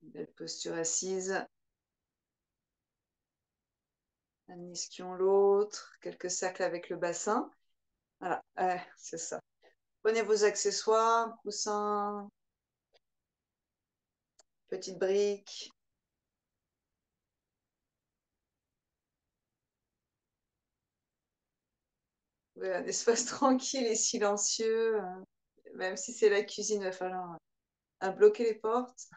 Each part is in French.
Belle posture assise. Un ischion l'autre, quelques cercles avec le bassin. Voilà, c'est ça. Prenez vos accessoires, coussins, petite brique. Un espace tranquille et silencieux. Même si c'est la cuisine, il va falloir bloquer les portes.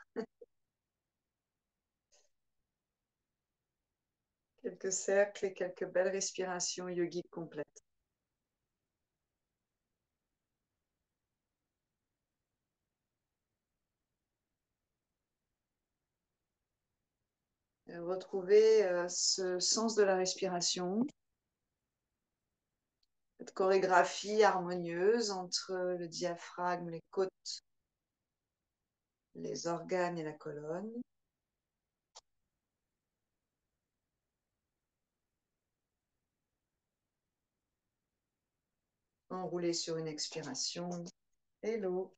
Quelques cercles et quelques belles respirations yogiques complètes. Retrouvez ce sens de la respiration, cette chorégraphie harmonieuse entre le diaphragme, les côtes, les organes et la colonne. Enroulez sur une expiration. Hello.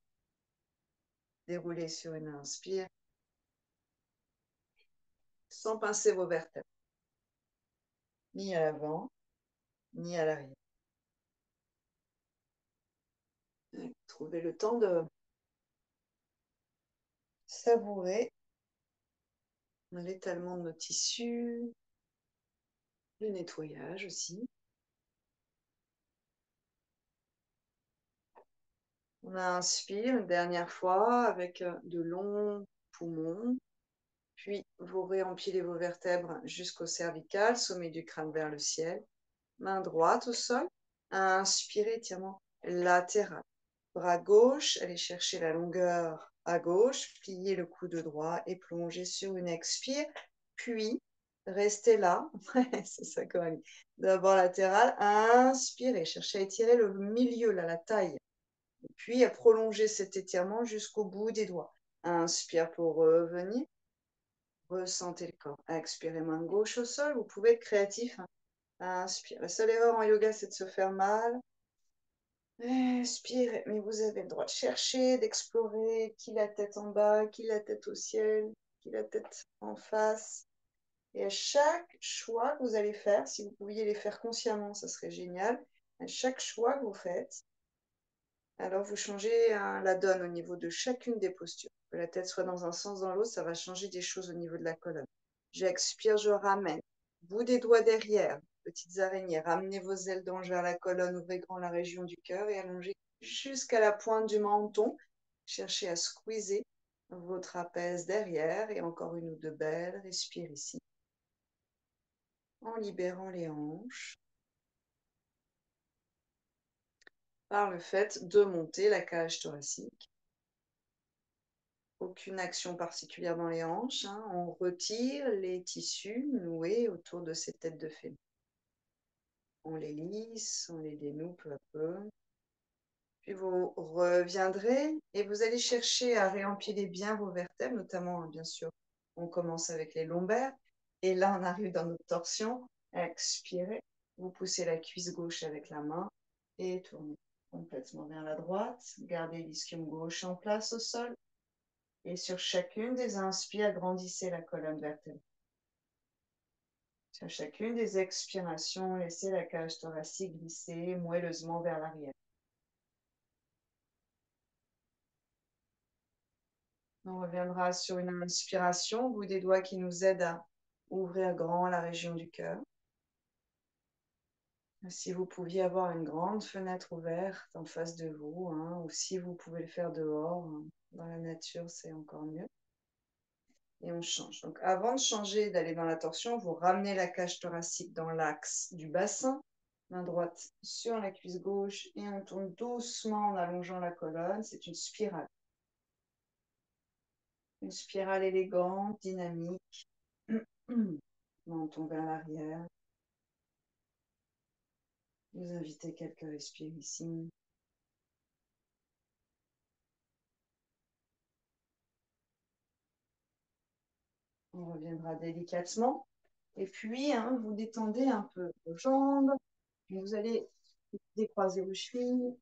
Déroulez sur une inspire. Sans pincer vos vertèbres. Ni à l'avant, ni à l'arrière. Trouvez le temps de savourer l'étalement de nos tissus, le nettoyage aussi. On inspire une dernière fois avec de longs poumons, puis vous réempilez vos vertèbres jusqu'au cervical, sommet du crâne vers le ciel. Main droite au sol, inspirez, étirement latéral. Bras gauche, allez chercher la longueur à gauche, pliez le coude droit et plongez sur une expire, puis restez là, c'est ça Coralie. D'abord latéral, inspirez, cherchez à étirer le milieu, là, la taille, puis à prolonger cet étirement jusqu'au bout des doigts. Inspire pour revenir, ressentez le corps. Expirez, main gauche au sol, vous pouvez être créatif. Inspire. La seule erreur en yoga, c'est de se faire mal. Inspire, mais vous avez le droit de chercher, d'explorer, qui la tête en bas, qui la tête au ciel, qui la tête en face. Et à chaque choix que vous allez faire, si vous pouviez les faire consciemment, ça serait génial. À chaque choix que vous faites, alors vous changez la donne au niveau de chacune des postures. Que la tête soit dans un sens, dans l'autre, ça va changer des choses au niveau de la colonne. J'expire, je ramène. Bout des doigts derrière, petites araignées. Ramenez vos ailes d'ange vers la colonne, ouvrez grand la région du cœur et allongez jusqu'à la pointe du menton. Cherchez à squeezer vos trapèzes derrière et encore une ou deux belles. Respire ici. En libérant les hanches. Par le fait de monter la cage thoracique. Aucune action particulière dans les hanches. On retire les tissus noués autour de ces têtes de fémur. On les lisse, on les dénoue peu à peu. Puis vous reviendrez et vous allez chercher à réempiler bien vos vertèbres, notamment, bien sûr, on commence avec les lombaires. Et là, on arrive dans notre torsion. Expirez. Vous poussez la cuisse gauche avec la main et tournez complètement vers la droite. Gardez l'ischium gauche en place au sol. Et sur chacune des inspires, agrandissez la colonne vertébrale. Sur chacune des expirations, laissez la cage thoracique glisser moelleusement vers l'arrière. On reviendra sur une inspiration, bout des doigts qui nous aide à ouvrir grand la région du cœur. Si vous pouviez avoir une grande fenêtre ouverte en face de vous, ou si vous pouvez le faire dehors, dans la nature, c'est encore mieux. Et on change. Donc avant de changer, d'aller dans la torsion, vous ramenez la cage thoracique dans l'axe du bassin, main droite sur la cuisse gauche et on tourne doucement en allongeant la colonne. C'est une spirale. Une spirale élégante, dynamique. Menton vers l'arrière. Vous invitez quelques respires ici. On reviendra délicatement. Et puis, vous détendez un peu vos jambes. Vous allez décroiser vos chevilles,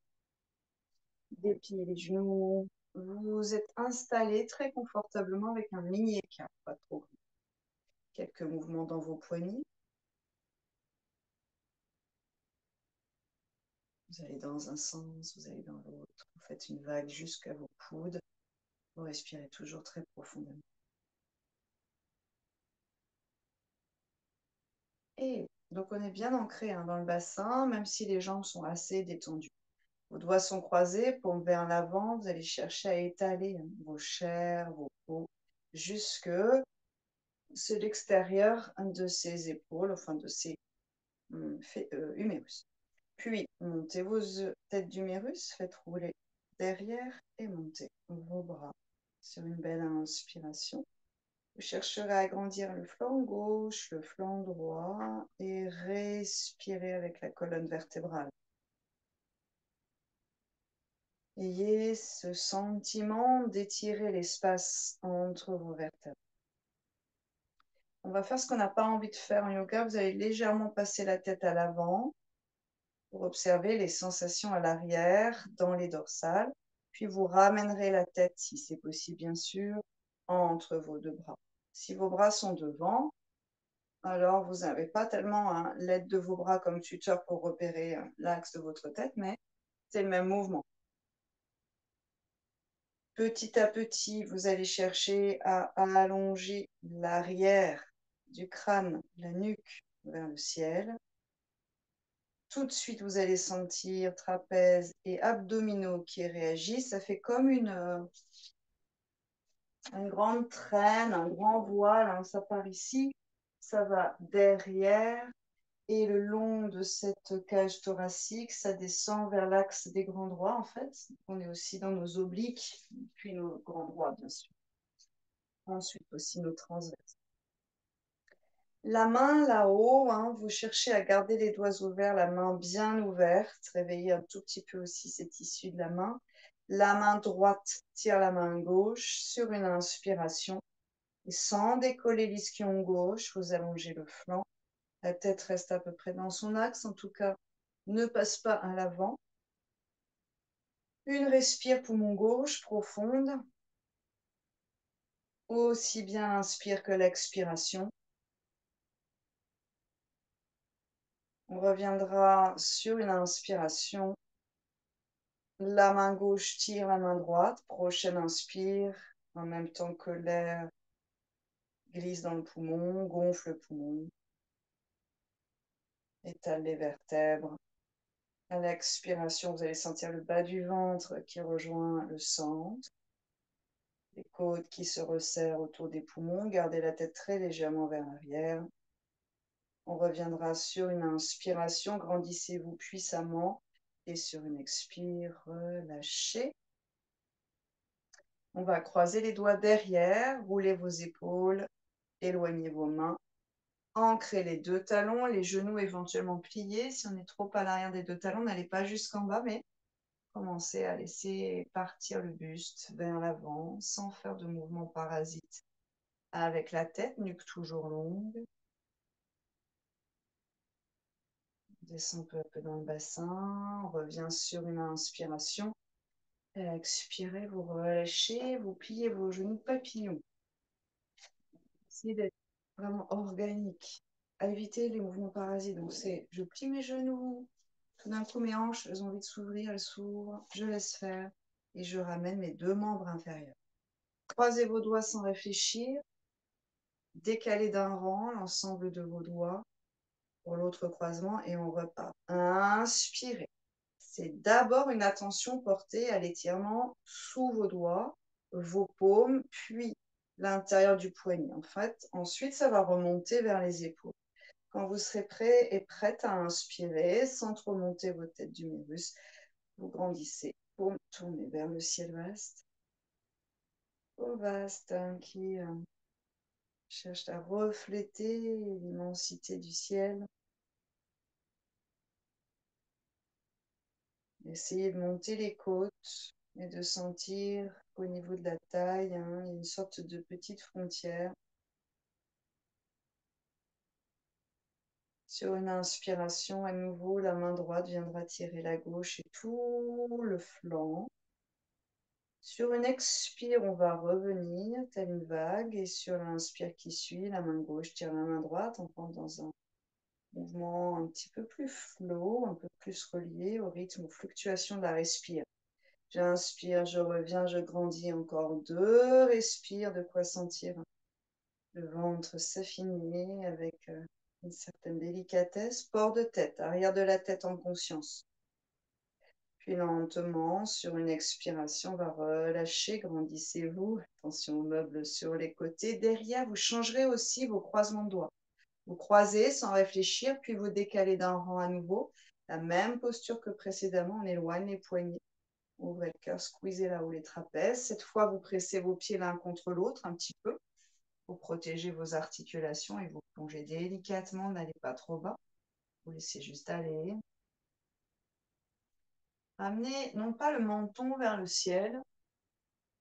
déplier les genoux, Vous êtes installé très confortablement avec un mini écart, pas trop grand. Quelques mouvements dans vos poignets. Vous allez dans un sens, vous allez dans l'autre. Vous faites une vague jusqu'à vos coudes. Vous respirez toujours très profondément. Et donc on est bien ancré dans le bassin, même si les jambes sont assez détendues. Vos doigts sont croisés, paume vers l'avant. Vous allez chercher à étaler vos chairs, vos peaux, jusque sur l'extérieur de ces épaules, enfin de ces humérus. Puis, montez vos têtes d'humérus, faites rouler derrière et montez vos bras sur une belle inspiration. Vous chercherez à agrandir le flanc gauche, le flanc droit et respirez avec la colonne vertébrale. Ayez ce sentiment d'étirer l'espace entre vos vertèbres. On va faire ce qu'on n'a pas envie de faire en yoga. Vous allez légèrement passer la tête à l'avant pour observer les sensations à l'arrière dans les dorsales. Puis vous ramènerez la tête, si c'est possible bien sûr, entre vos deux bras. Si vos bras sont devant, alors vous n'avez pas tellement l'aide de vos bras comme tuteur pour repérer l'axe de votre tête, mais c'est le même mouvement. Petit à petit, vous allez chercher à allonger l'arrière du crâne, la nuque vers le ciel. Tout de suite, vous allez sentir trapèze et abdominaux qui réagissent. Ça fait comme une grande traîne, un grand voile. Ça part ici, ça va derrière et le long de cette cage thoracique, ça descend vers l'axe des grands droits en fait. On est aussi dans nos obliques, puis nos grands droits bien sûr. Ensuite aussi nos transverses. La main là-haut, vous cherchez à garder les doigts ouverts, la main bien ouverte, réveillez un tout petit peu aussi cette issue de la main. La main droite tire la main gauche sur une inspiration. Et sans décoller l'ischio gauche, vous allongez le flanc. La tête reste à peu près dans son axe, en tout cas, ne passe pas à l'avant. Une respire poumon gauche profonde. Aussi bien l'inspire que l'expiration. On reviendra sur une inspiration. La main gauche tire la main droite. Prochaine inspire, en même temps que l'air glisse dans le poumon, gonfle le poumon. Étale les vertèbres. À l'expiration, vous allez sentir le bas du ventre qui rejoint le centre. Les côtes qui se resserrent autour des poumons. Gardez la tête très légèrement vers l'arrière. On reviendra sur une inspiration. Grandissez-vous puissamment. Et sur une expire, relâchez. On va croiser les doigts derrière, rouler vos épaules, éloignez vos mains, ancrez les deux talons, les genoux éventuellement pliés. Si on est trop à l'arrière des deux talons, n'allez pas jusqu'en bas, mais commencez à laisser partir le buste vers l'avant sans faire de mouvement parasite. Avec la tête, nuque toujours longue. On descend peu à peu dans le bassin, on revient sur une inspiration. Expirez, vous relâchez, vous pliez vos genoux papillons. Essayez d'être vraiment organique. À éviter les mouvements parasites. Donc c'est, je plie mes genoux, tout d'un coup mes hanches, elles ont envie de s'ouvrir, elles s'ouvrent, je laisse faire et je ramène mes deux membres inférieurs. Croisez vos doigts sans réfléchir, décalez d'un rang l'ensemble de vos doigts pour l'autre croisement et on repart. Inspirez. C'est d'abord une attention portée à l'étirement sous vos doigts, vos paumes, puis l'intérieur du poignet. En fait, ensuite, ça va remonter vers les épaules. Quand vous serez prêt et prête à inspirer, sans trop monter votre tête d'humérus, vous grandissez. Paume tournez vers le ciel vaste. Au vaste qui cherche à refléter l'immensité du ciel. Essayez de monter les côtes et de sentir qu'au niveau de la taille, il y a une sorte de petite frontière. Sur une inspiration, à nouveau, la main droite viendra tirer la gauche et tout le flanc. Sur une expire, on va revenir, telle une vague, et sur l'inspire qui suit, la main gauche tire la main droite, on rentre dans un mouvement un petit peu plus flow, un peu plus relié au rythme, aux fluctuations de la respire. J'inspire, je reviens, je grandis, encore 2 respires, de quoi sentir le ventre s'affiner avec une certaine délicatesse. Port de tête, arrière de la tête en conscience. Puis lentement, sur une expiration, on va relâcher, grandissez-vous. Attention aux meubles sur les côtés. Derrière, vous changerez aussi vos croisements de doigts. Vous croisez sans réfléchir, puis vous décalez d'un rang à nouveau. La même posture que précédemment, on éloigne les poignets. Ouvrez le cœur, squeezez là-haut les trapèzes. Cette fois, vous pressez vos pieds l'un contre l'autre un petit peu pour protéger vos articulations et vous plongez délicatement. N'allez pas trop bas. Vous laissez juste aller. Amenez non pas le menton vers le ciel,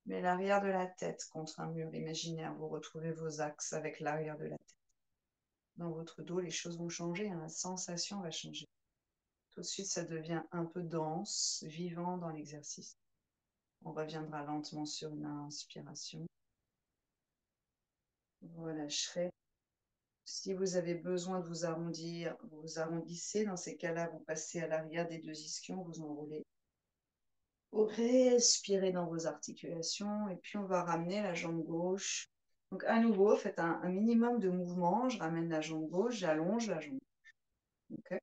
mais l'arrière de la tête contre un mur imaginaire. Vous retrouvez vos axes avec l'arrière de la tête. Dans votre dos, les choses vont changer, hein, la sensation va changer. Tout de suite, ça devient un peu dense, vivant dans l'exercice. On reviendra lentement sur une inspiration. Vous relâcherez. Si vous avez besoin de vous arrondir, vous vous arrondissez. Dans ces cas-là, vous passez à l'arrière des 2 ischions, vous enroulez. Vous respirez dans vos articulations et puis on va ramener la jambe gauche. Donc à nouveau, faites un minimum de mouvement. Je ramène la jambe gauche, j'allonge la jambe. Okay.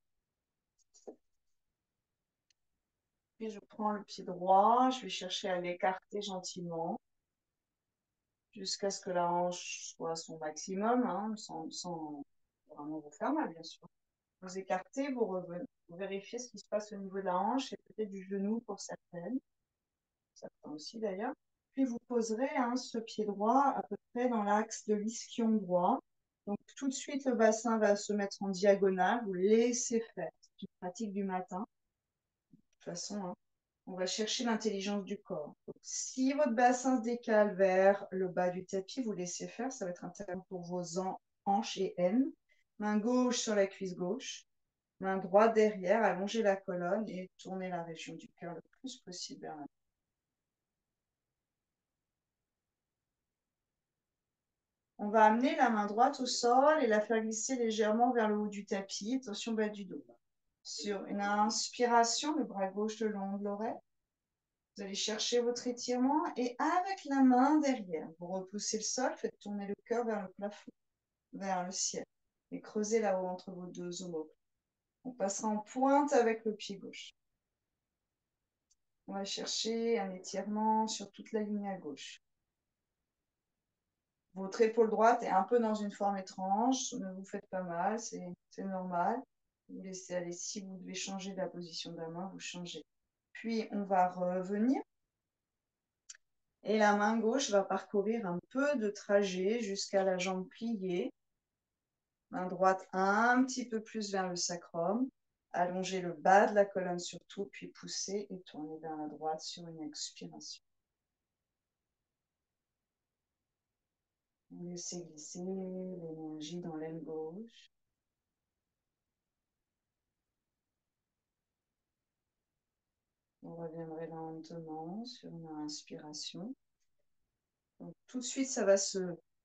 Puis je prends le pied droit, je vais chercher à l'écarter gentiment jusqu'à ce que la hanche soit à son maximum, hein, sans vraiment vous faire mal, bien sûr. Vous écartez, vous revenez, vous vérifiez ce qui se passe au niveau de la hanche et peut-être du genou pour certaines, certains aussi d'ailleurs. Puis vous poserez ce pied droit à peu près dans l'axe de l'ischion droit. Donc tout de suite, le bassin va se mettre en diagonale, vous laissez faire. C'est une pratique du matin. De toute façon, on va chercher l'intelligence du corps. Donc, si votre bassin se décale vers le bas du tapis, vous laissez faire. Ça va être intéressant pour vos hanches et aines. Main gauche sur la cuisse gauche. Main droite derrière, allongez la colonne et tournez la région du cœur le plus possible vers l'avant. On va amener la main droite au sol et la faire glisser légèrement vers le haut du tapis. Attention, bas du dos. Sur une inspiration, le bras gauche le long de l'oreille. Vous allez chercher votre étirement et avec la main derrière, vous repoussez le sol, faites tourner le cœur vers le plafond, vers le ciel et creusez là-haut entre vos 2 omoplates. On passera en pointe avec le pied gauche. On va chercher un étirement sur toute la ligne à gauche. Votre épaule droite est un peu dans une forme étrange, ne vous faites pas mal, c'est normal. Vous laissez aller. Si vous devez changer la position de la main, vous changez. Puis on va revenir. Et la main gauche va parcourir un peu de trajet jusqu'à la jambe pliée. Main droite un petit peu plus vers le sacrum. Allongez le bas de la colonne surtout, puis poussez et tournez vers la droite sur une expiration. Laissez glisser l'énergie dans l'aile gauche. On reviendrait lentement sur une inspiration. Donc, tout de suite, ça va se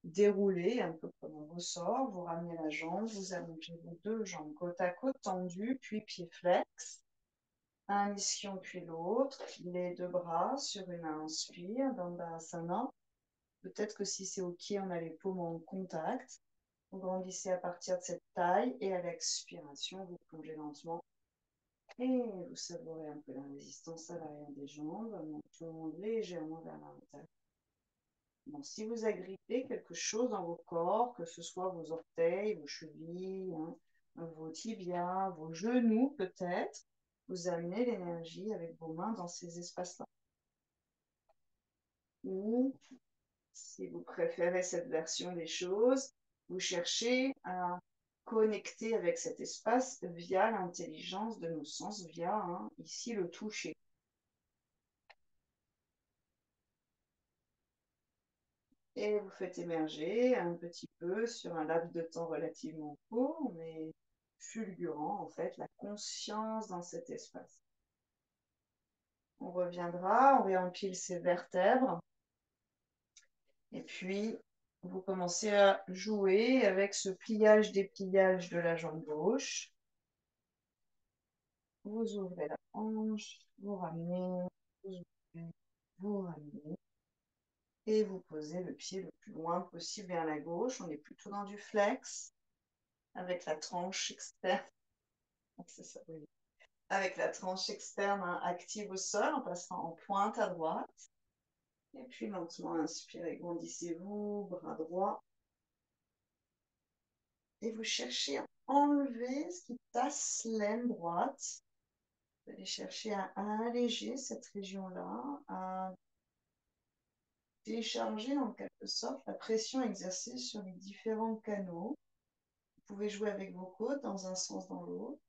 dérouler un peu comme un ressort. Vous ramenez la jambe, vous allongez vos 2 jambes côte à côte tendues, puis pied flex. Un ischion puis l'autre, les 2 bras sur une inspire, Dandasana. Peut-être que si c'est OK, on a les paumes en contact. Vous grandissez à partir de cette taille et à l'expiration, vous plongez lentement. Et vous savourez un peu la résistance à l'arrière des jambes, montant légèrement vers l'intérieur. Bon, si vous agrippez quelque chose dans vos corps, que ce soit vos orteils, vos chevilles, vos tibias, vos genoux peut-être, vous amenez l'énergie avec vos mains dans ces espaces-là. Ou, si vous préférez cette version des choses, vous cherchez à connecter avec cet espace via l'intelligence de nos sens, via ici le toucher. Et vous faites émerger un petit peu sur un laps de temps relativement court, mais fulgurant en fait, la conscience dans cet espace. On reviendra, on réempile ses vertèbres. Et puis, vous commencez à jouer avec ce pliage-dépliage de la jambe gauche. Vous ouvrez la hanche, vous ramenez, vous ouvrez, vous ramenez. Et vous posez le pied le plus loin possible vers la gauche. On est plutôt dans du flex, avec la tranche externe. C'est ça, oui. Avec la tranche externe active au sol, en passant en pointe à droite. Et puis lentement, inspirez, grandissez-vous, bras droit. Et vous cherchez à enlever ce qui tasse l'aine droite. Vous allez chercher à alléger cette région-là, à décharger en quelque sorte la pression exercée sur les différents canaux. Vous pouvez jouer avec vos côtes dans un sens, dans l'autre.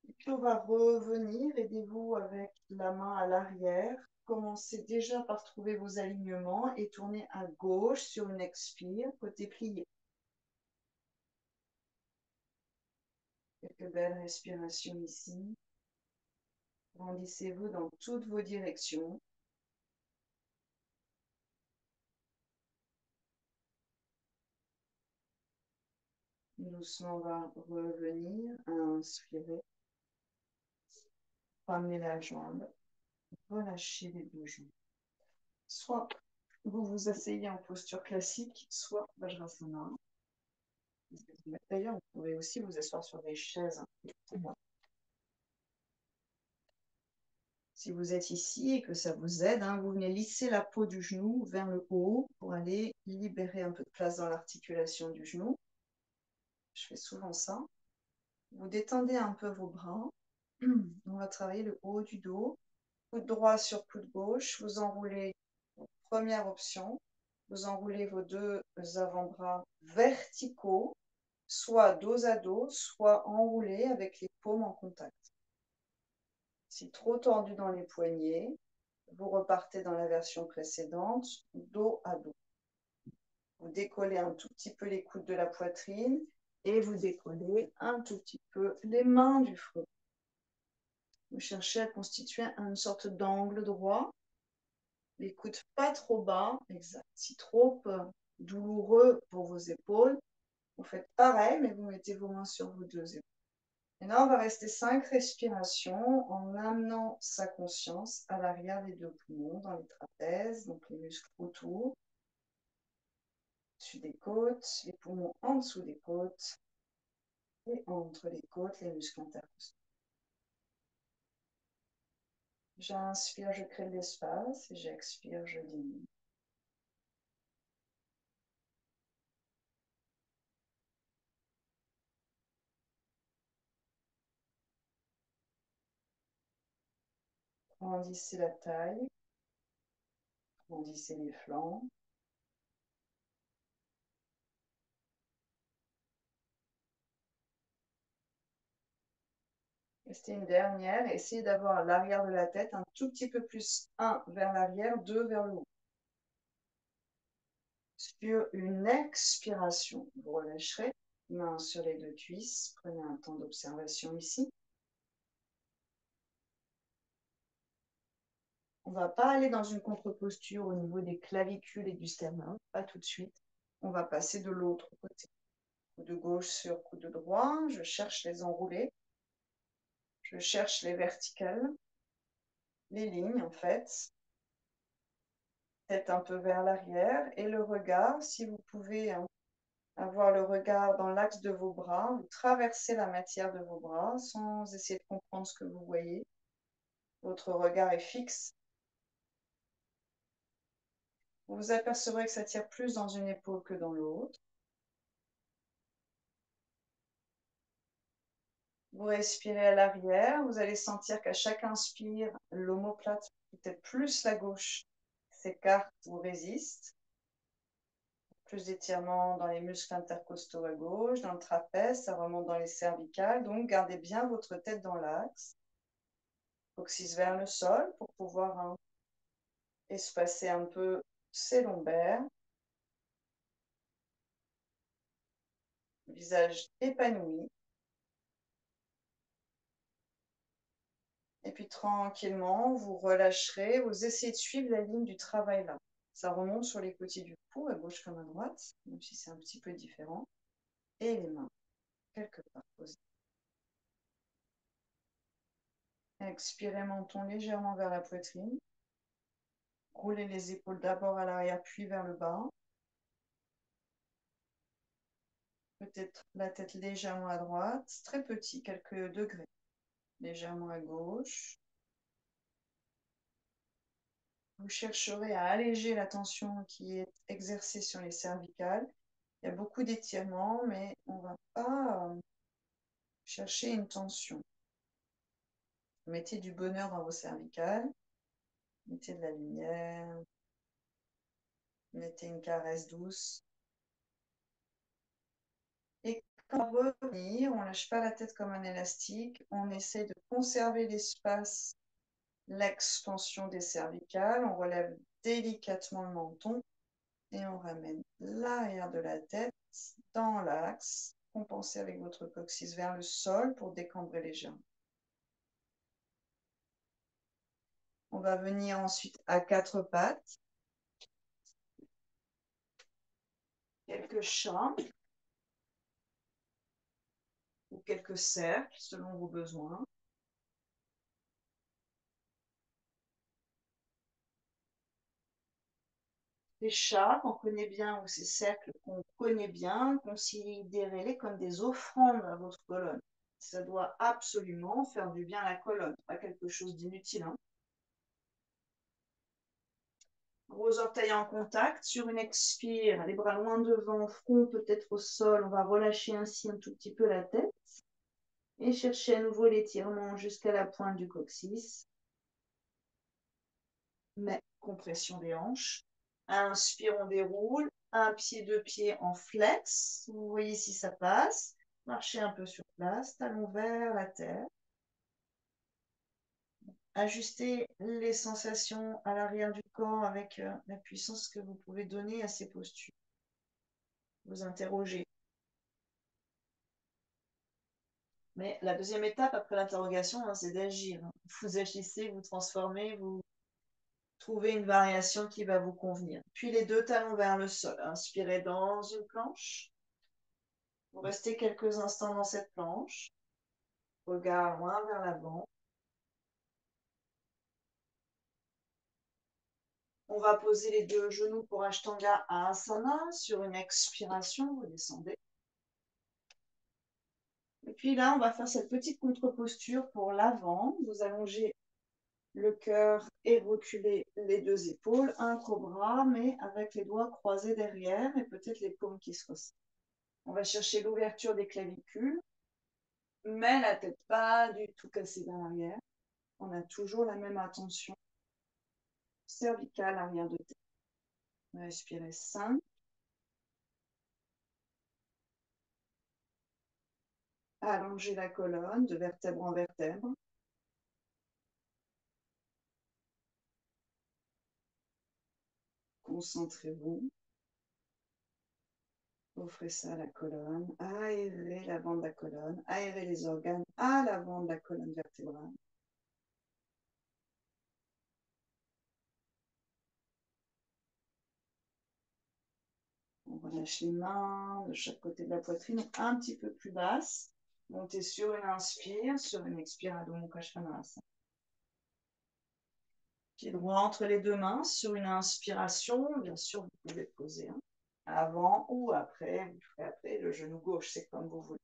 Et puis on va revenir, aidez-vous avec la main à l'arrière. Commencez déjà par trouver vos alignements et tournez à gauche sur une expire, côté plié. Quelques belles respirations ici. Grandissez-vous dans toutes vos directions. Doucement, on va revenir, inspirer. Ramenez la jambe. Relâchez les deux jambes. Soit vous vous asseyez en posture classique, soit Vajrasana. D'ailleurs, vous pouvez aussi vous asseoir sur des chaises. Si vous êtes ici et que ça vous aide, vous venez lisser la peau du genou vers le haut pour aller libérer un peu de place dans l'articulation du genou. Je fais souvent ça. Vous détendez un peu vos bras. On va travailler le haut du dos. Coude droit sur coude gauche. Vous enroulez, première option, vous enroulez vos deux avant-bras verticaux, soit dos à dos, soit enroulés avec les paumes en contact. Si trop tendu dans les poignets, vous repartez dans la version précédente, dos à dos. Vous décollez un tout petit peu les coudes de la poitrine et vous décollez un tout petit peu les mains du front. Vous cherchez à constituer une sorte d'angle droit. Les coudes pas trop bas, exact. Si trop douloureux pour vos épaules, vous faites pareil, mais vous mettez vos mains sur vos deux épaules. Et là, on va rester 5 respirations en amenant sa conscience à l'arrière des deux poumons, dans les trapèzes, donc les muscles autour, au-dessus des côtes, les poumons en dessous des côtes, et entre les côtes, les muscles intercostaux. J'inspire, je crée de l'espace, et j'expire, je diminue. Grandissez la taille, grandissez les flancs. Restez une dernière, essayez d'avoir l'arrière de la tête un tout petit peu plus, 1 vers l'arrière, 2 vers le haut. Sur une expiration, vous relâcherez, main sur les deux cuisses, prenez un temps d'observation ici. On ne va pas aller dans une contre-posture au niveau des clavicules et du sternum, pas tout de suite. On va passer de l'autre côté. Coup de gauche sur coup de droit, je cherche les enroulés, je cherche les verticales, les lignes en fait. Tête un peu vers l'arrière et le regard, si vous pouvez avoir le regard dans l'axe de vos bras, vous traversez la matière de vos bras sans essayer de comprendre ce que vous voyez. Votre regard est fixe. Vous vous apercevrez que ça tire plus dans une épaule que dans l'autre. Vous respirez à l'arrière. Vous allez sentir qu'à chaque inspire, l'omoplate, peut-être plus la gauche, s'écarte ou résiste. Plus d'étirement dans les muscles intercostaux à gauche, dans le trapèze, ça remonte dans les cervicales. Donc, gardez bien votre tête dans l'axe. Coccyx vers le sol pour pouvoir espacer un peu ses lombaires. Visage épanoui. Et puis tranquillement, vous relâcherez, vous essayez de suivre la ligne du travail là. Ça remonte sur les côtés du cou, à gauche comme à droite, même si c'est un petit peu différent. Et les mains, quelque part posées. Expirez, menton légèrement vers la poitrine. Roulez les épaules d'abord à l'arrière, puis vers le bas. Peut-être la tête légèrement à droite, très petit, quelques degrés. Légèrement à gauche. Vous chercherez à alléger la tension qui est exercée sur les cervicales. Il y a beaucoup d'étirements, mais on ne va pas chercher une tension. Mettez du bonheur dans vos cervicales. Mettez de la lumière. Mettez une caresse douce. Et quand on va revenir, on ne lâche pas la tête comme un élastique. On essaie de conserver l'espace, l'expansion des cervicales. On relève délicatement le menton. Et on ramène l'arrière de la tête dans l'axe. Compensez avec votre coccyx vers le sol pour décambrer les jambes. On va venir ensuite à quatre pattes. Quelques chats ou quelques cercles selon vos besoins. Les chats qu'on connaît bien ou ces cercles qu'on connaît bien, considérez-les comme des offrandes à votre colonne. Ça doit absolument faire du bien à la colonne, pas quelque chose d'inutile. Gros orteils en contact, sur une expire, les bras loin devant, front peut-être au sol, on va relâcher ainsi un tout petit peu la tête et chercher à nouveau l'étirement jusqu'à la pointe du coccyx. Mais compression des hanches. Inspire, on déroule, un pied, deux pieds en flex, vous voyez si ça passe, marchez un peu sur place, talons vers la terre. Ajustez les sensations à l'arrière du corps avec la puissance que vous pouvez donner à ces postures. Vous interrogez. Mais la deuxième étape après l'interrogation, c'est d'agir. Vous agissez, vous transformez, vous trouvez une variation qui va vous convenir. Puis les deux talons vers le sol. Inspirez dans une planche. Vous restez quelques instants dans cette planche. Regard loin vers l'avant. On va poser les deux genoux pour Ashtanga Asana. Sur une expiration, vous descendez. Et puis là, on va faire cette petite contre-posture pour l'avant. Vous allongez le cœur et reculer les deux épaules, un cobra, mais avec les doigts croisés derrière et peut-être les paumes qui se resserrent. On va chercher l'ouverture des clavicules, mais la tête pas du tout cassée dans l'arrière. On a toujours la même attention cervicale, arrière de tête. Respirez 5. Allongez la colonne de vertèbre en vertèbre. Concentrez-vous. Offrez ça à la colonne. Aérez l'avant de la colonne. Aérez les organes à l'avant de la colonne vertébrale. On relâche les mains de chaque côté de la poitrine, un petit peu plus basse. Montez sur une inspire, sur une expire, Adho Mukha Svanasana. Pied droit entre les deux mains, sur une inspiration, bien sûr, vous pouvez poser avant ou après, vous ferez après le genou gauche, c'est comme vous voulez.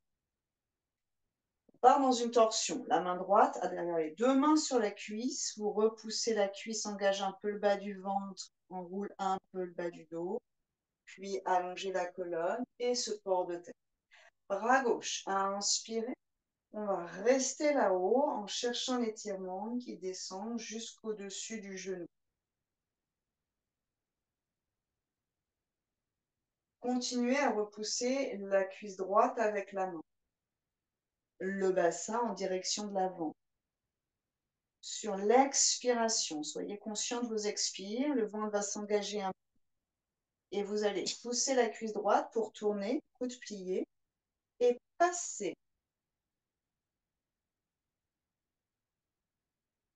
On part dans une torsion, la main droite à derrière les deux mains sur la cuisse, vous repoussez la cuisse, engage un peu le bas du ventre, on roule un peu le bas du dos, puis allongez la colonne et ce port de tête. Bras gauche à inspirer. On va rester là-haut en cherchant l'étirement qui descend jusqu'au-dessus du genou. Continuez à repousser la cuisse droite avec la main. Le bassin en direction de l'avant. Sur l'expiration, soyez conscient de vos expires. Le ventre va s'engager un peu. Et vous allez pousser la cuisse droite pour tourner, coude plié, et passer.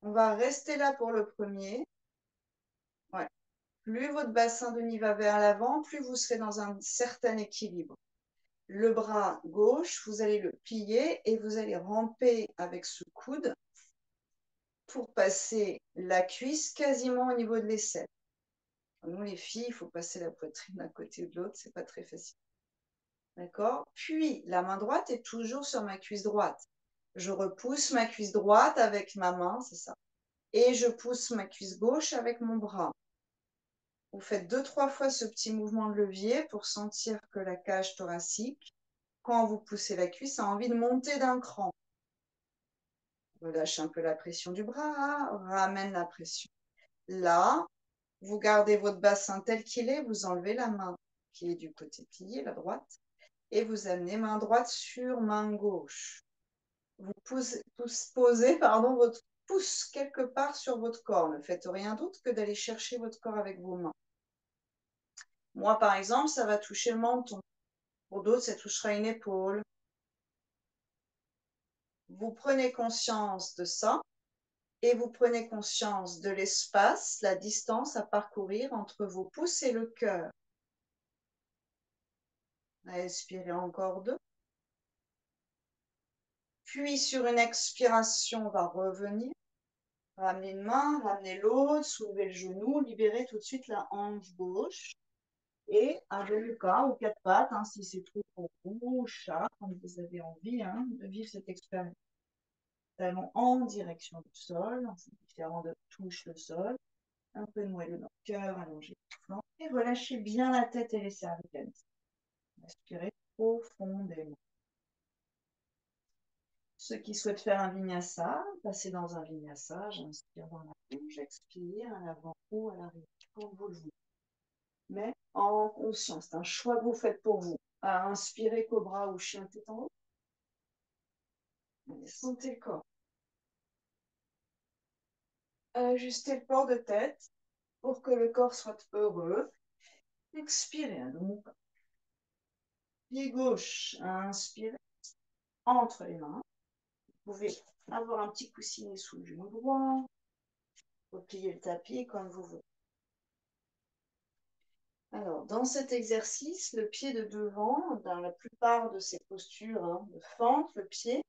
On va rester là pour le premier. Ouais. Plus votre bassin de nez va vers l'avant, plus vous serez dans un certain équilibre. Le bras gauche, vous allez le plier et vous allez ramper avec ce coude pour passer la cuisse quasiment au niveau de l'aisselle. Nous, les filles, il faut passer la poitrine d'un côté ou de l'autre, c'est pas très facile. D'accord? Puis, la main droite est toujours sur ma cuisse droite. Je repousse ma cuisse droite avec ma main, c'est ça. Et je pousse ma cuisse gauche avec mon bras. Vous faites 2-3 fois ce petit mouvement de levier pour sentir que la cage thoracique, quand vous poussez la cuisse, a envie de monter d'un cran. Relâche un peu la pression du bras, ramène la pression. Là, vous gardez votre bassin tel qu'il est, vous enlevez la main qui est du côté plié, la droite, et vous amenez main droite sur main gauche. Vous posez votre pouce quelque part sur votre corps. Ne faites rien d'autre que d'aller chercher votre corps avec vos mains. Moi, par exemple, ça va toucher le menton. Pour d'autres, ça touchera une épaule. Vous prenez conscience de ça et vous prenez conscience de l'espace, la distance à parcourir entre vos pouces et le cœur. Expirez encore 2. Puis sur une expiration, on va revenir. Ramenez une main, ramenez l'autre, soulevez le genou, libérez tout de suite la hanche gauche. Et un reluca ou 4 pattes, hein, si c'est trop pour vous, chat, comme vous avez envie de vivre cette expérience. Talons en direction du sol, c'est différent de touche le sol. Un peu de moelleux dans le cœur, allongez le flanc. Et relâchez bien la tête et les cervicales. Respirez profondément. Ceux qui souhaitent faire un vinyasa, passez dans un vinyasa, j'inspire dans la bouche, j'expire à l'avant ou à l'arrière, comme vous le voulez. Mais en conscience, c'est un choix que vous faites pour vous. À inspirer cobra ou chien tête en haut. Allez, sentez le corps. Ajustez le port de tête pour que le corps soit heureux. Expirez donc. Pied gauche, inspirez. Entre les mains. Vous pouvez avoir un petit coussinet sous le genou droit. Repliez le tapis comme vous voulez. Alors, dans cet exercice, le pied de devant, dans la plupart de ces postures de fente, le pied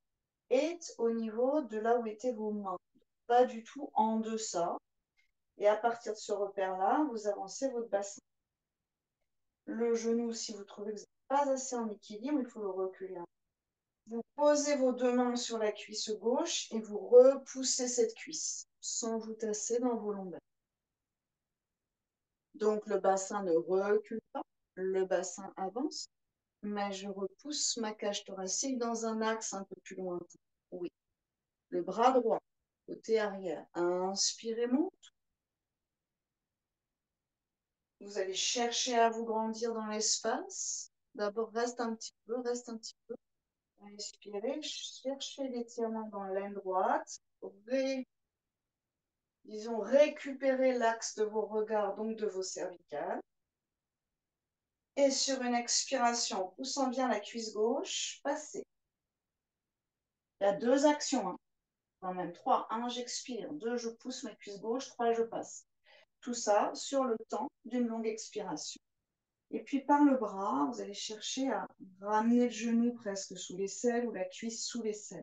est au niveau de là où étaient vos mains. Pas du tout en deçà. Et à partir de ce repère-là, vous avancez votre bassin. Le genou, si vous trouvez que vous n'êtes pas assez en équilibre, il faut le reculer. Vous posez vos 2 mains sur la cuisse gauche et vous repoussez cette cuisse sans vous tasser dans vos lombaires. Donc le bassin ne recule pas, le bassin avance, mais je repousse ma cage thoracique dans un axe un peu plus lointain. Oui. Le bras droit, côté arrière. Inspirez, monte. Vous allez chercher à vous grandir dans l'espace. D'abord, reste un petit peu, reste un petit peu. Inspirez, cherchez l'étirement dans l'aine droite. Disons, récupérer l'axe de vos regards, donc de vos cervicales. Et sur une expiration, poussant bien la cuisse gauche, passez. Il y a 2 actions, quand même 3. 1, j'expire. 2, je pousse ma cuisse gauche. 3, je passe. Tout ça sur le temps d'une longue expiration. Et puis par le bras, vous allez chercher à ramener le genou presque sous l'aisselle ou la cuisse sous l'aisselle.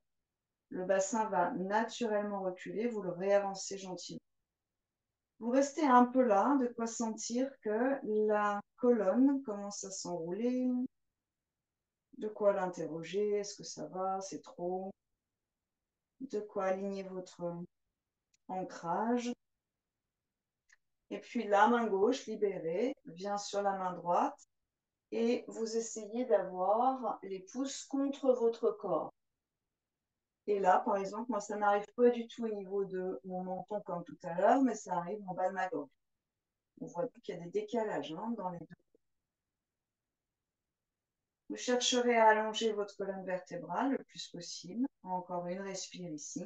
Le bassin va naturellement reculer, vous le réavancez gentiment. Vous restez un peu là, de quoi sentir que la colonne commence à s'enrouler. De quoi l'interroger, est-ce que ça va, c'est trop? De quoi aligner votre ancrage. Et puis la main gauche libérée vient sur la main droite et vous essayez d'avoir les pouces contre votre corps. Et là, par exemple, moi, ça n'arrive pas du tout au niveau de mon menton comme tout à l'heure, mais ça arrive en bas de ma gorge. On voit qu'il y a des décalages dans les deux. Vous chercherez à allonger votre colonne vertébrale le plus possible. Encore une, respire ici.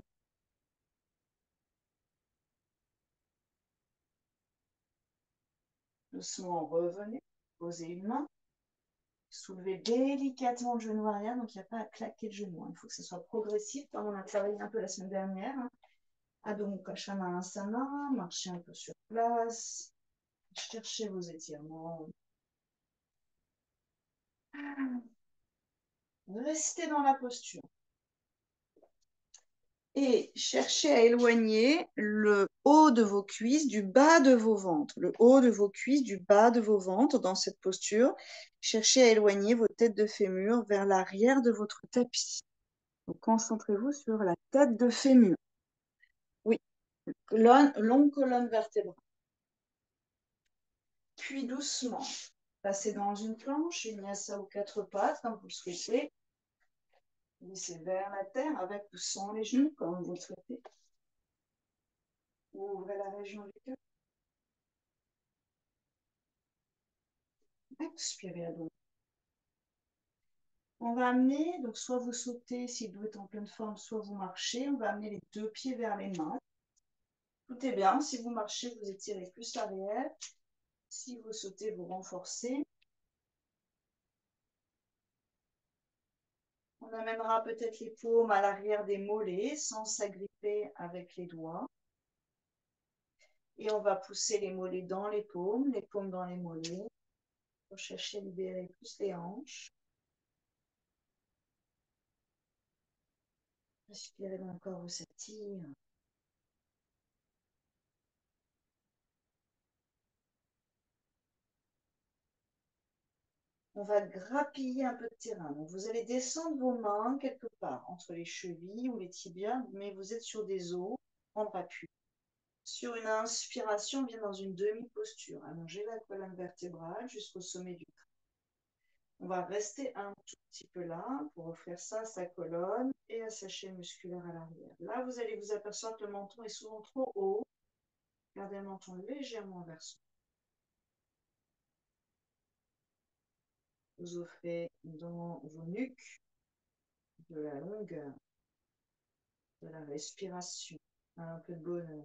Doucement, revenez. Posez une main. Soulevez délicatement le genou arrière, donc il n'y a pas à claquer le genou. Il faut que ce soit progressif, comme on a travaillé un peu la semaine dernière. Adho Mukha Svanasana, marchez un peu sur place, cherchez vos étirements. Restez dans la posture. Et cherchez à éloigner le haut de vos cuisses du bas de vos ventres. Le haut de vos cuisses du bas de vos ventres dans cette posture. Cherchez à éloigner vos têtes de fémur vers l'arrière de votre tapis. Donc, concentrez-vous sur la tête de fémur. Oui, longue colonne vertébrale. Puis doucement, passez dans une planche, vinyasa aux quatre pattes, comme vous le souhaitez. Glissez vers la terre avec ou sans les genoux, comme vous le souhaitez. Ouvrez la région du cœur. Expirez à dos. On va amener, donc soit vous sautez si le dos est en pleine forme, soit vous marchez. On va amener les deux pieds vers les mains. Tout est bien. Si vous marchez, vous étirez plus l'arrière. Si vous sautez, vous renforcez. On amènera peut-être les paumes à l'arrière des mollets sans s'agripper avec les doigts. Et on va pousser les mollets dans les paumes dans les mollets. Pour chercher à libérer plus les hanches. Respirez dans le corps où ça tire. On va grappiller un peu de terrain. Donc vous allez descendre vos mains quelque part, entre les chevilles ou les tibias, mais vous êtes sur des os, prendre appui. Sur une inspiration, on vient dans une demi-posture. Allongez la colonne vertébrale jusqu'au sommet du crâne. On va rester un tout petit peu là pour offrir ça à sa colonne et à sa chaîne musculaire à l'arrière. Là, vous allez vous apercevoir que le menton est souvent trop haut. Gardez le menton légèrement vers soi. Vous offrez dans vos nuques de la longueur, de la respiration, un peu de bonheur.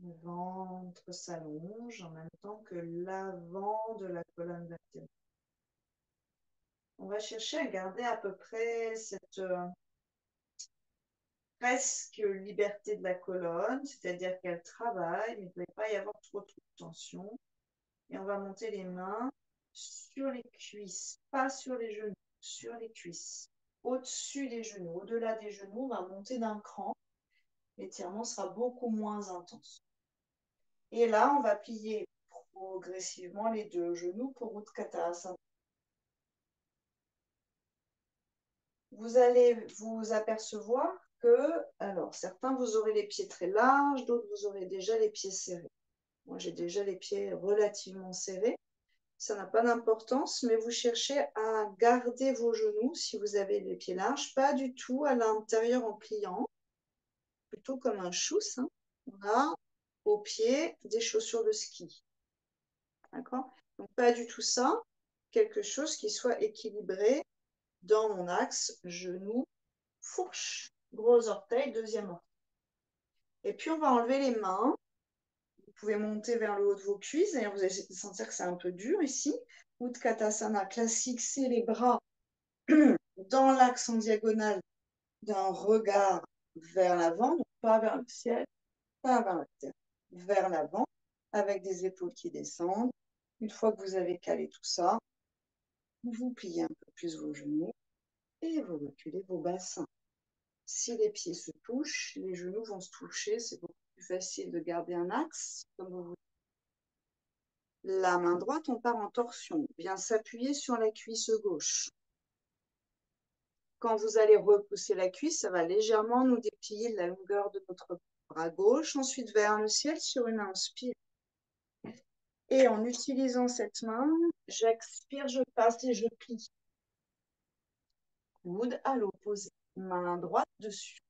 Le ventre s'allonge en même temps que l'avant de la colonne vertébrale. On va chercher à garder à peu près cette presque liberté de la colonne, c'est-à-dire qu'elle travaille, mais il ne doit pas y avoir trop de tension. Et on va monter les mains sur les cuisses, pas sur les genoux, sur les cuisses. Au-dessus des genoux, au-delà des genoux, on va monter d'un cran. L'étirement sera beaucoup moins intense. Et là, on va plier progressivement les deux genoux pour Utkatasana. Vous allez vous apercevoir que, alors, certains, vous aurez les pieds très larges, d'autres, vous aurez déjà les pieds serrés. Moi, j'ai déjà les pieds relativement serrés. Ça n'a pas d'importance, mais vous cherchez à garder vos genoux si vous avez les pieds larges, pas du tout à l'intérieur en pliant, plutôt comme un chousse. Hein. On a au pied des chaussures de ski. D'accord? Donc, pas du tout ça. Quelque chose qui soit équilibré dans mon axe genou, fourche, gros orteil, deuxième orteil. Et puis, on va enlever les mains. Vous pouvez monter vers le haut de vos cuisses. D'ailleurs, vous allez sentir que c'est un peu dur ici. Utkatasana classique, c'est les bras dans l'axe en diagonale d'un regard vers l'avant, donc pas vers le ciel, pas vers la terre, vers l'avant, avec des épaules qui descendent. Une fois que vous avez calé tout ça, vous pliez un peu plus vos genoux et vous reculez vos bassins. Si les pieds se touchent, les genoux vont se toucher, c'est beaucoup plus facile de garder un axe, comme vous voulez. La main droite, on part en torsion, bien s'appuyer sur la cuisse gauche. Quand vous allez repousser la cuisse, ça va légèrement nous déplier la longueur de notre bras gauche, ensuite vers le ciel sur une inspire. Et en utilisant cette main, j'expire, je passe et je plie. Coude à l'opposé, main droite dessus.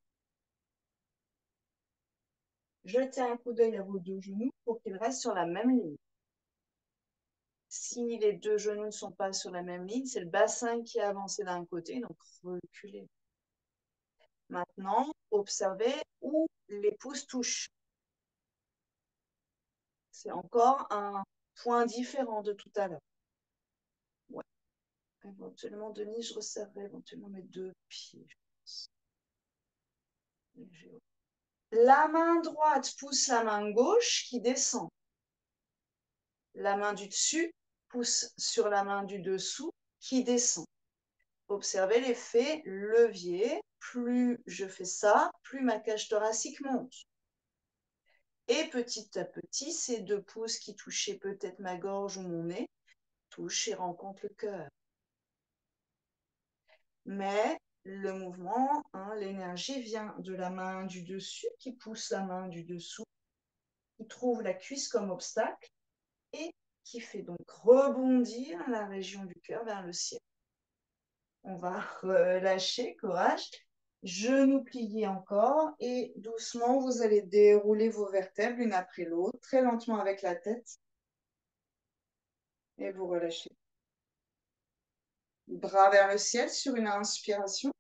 Jetez un coup d'œil à vos deux genoux pour qu'ils restent sur la même ligne. Si les deux genoux ne sont pas sur la même ligne, c'est le bassin qui a avancé d'un côté, donc reculez. Maintenant, observez où les pouces touchent. C'est encore un point différent de tout à l'heure. Ouais. Éventuellement, Denis, je resserrerai éventuellement mes 2 pieds. La main droite pousse la main gauche qui descend. La main du dessus pousse sur la main du dessous qui descend. Observez l'effet levier. Plus je fais ça, plus ma cage thoracique monte. Et petit à petit, ces 2 pouces qui touchaient peut-être ma gorge ou mon nez touchent et rencontrent le cœur. Mais le mouvement, l'énergie vient de la main du dessus qui pousse la main du dessous, qui trouve la cuisse comme obstacle et qui fait donc rebondir la région du cœur vers le ciel. On va relâcher, courage. Genoux pliés encore et doucement, vous allez dérouler vos vertèbres l'une après l'autre, très lentement avec la tête. Et vous relâchez. Bras vers le ciel sur une inspiration.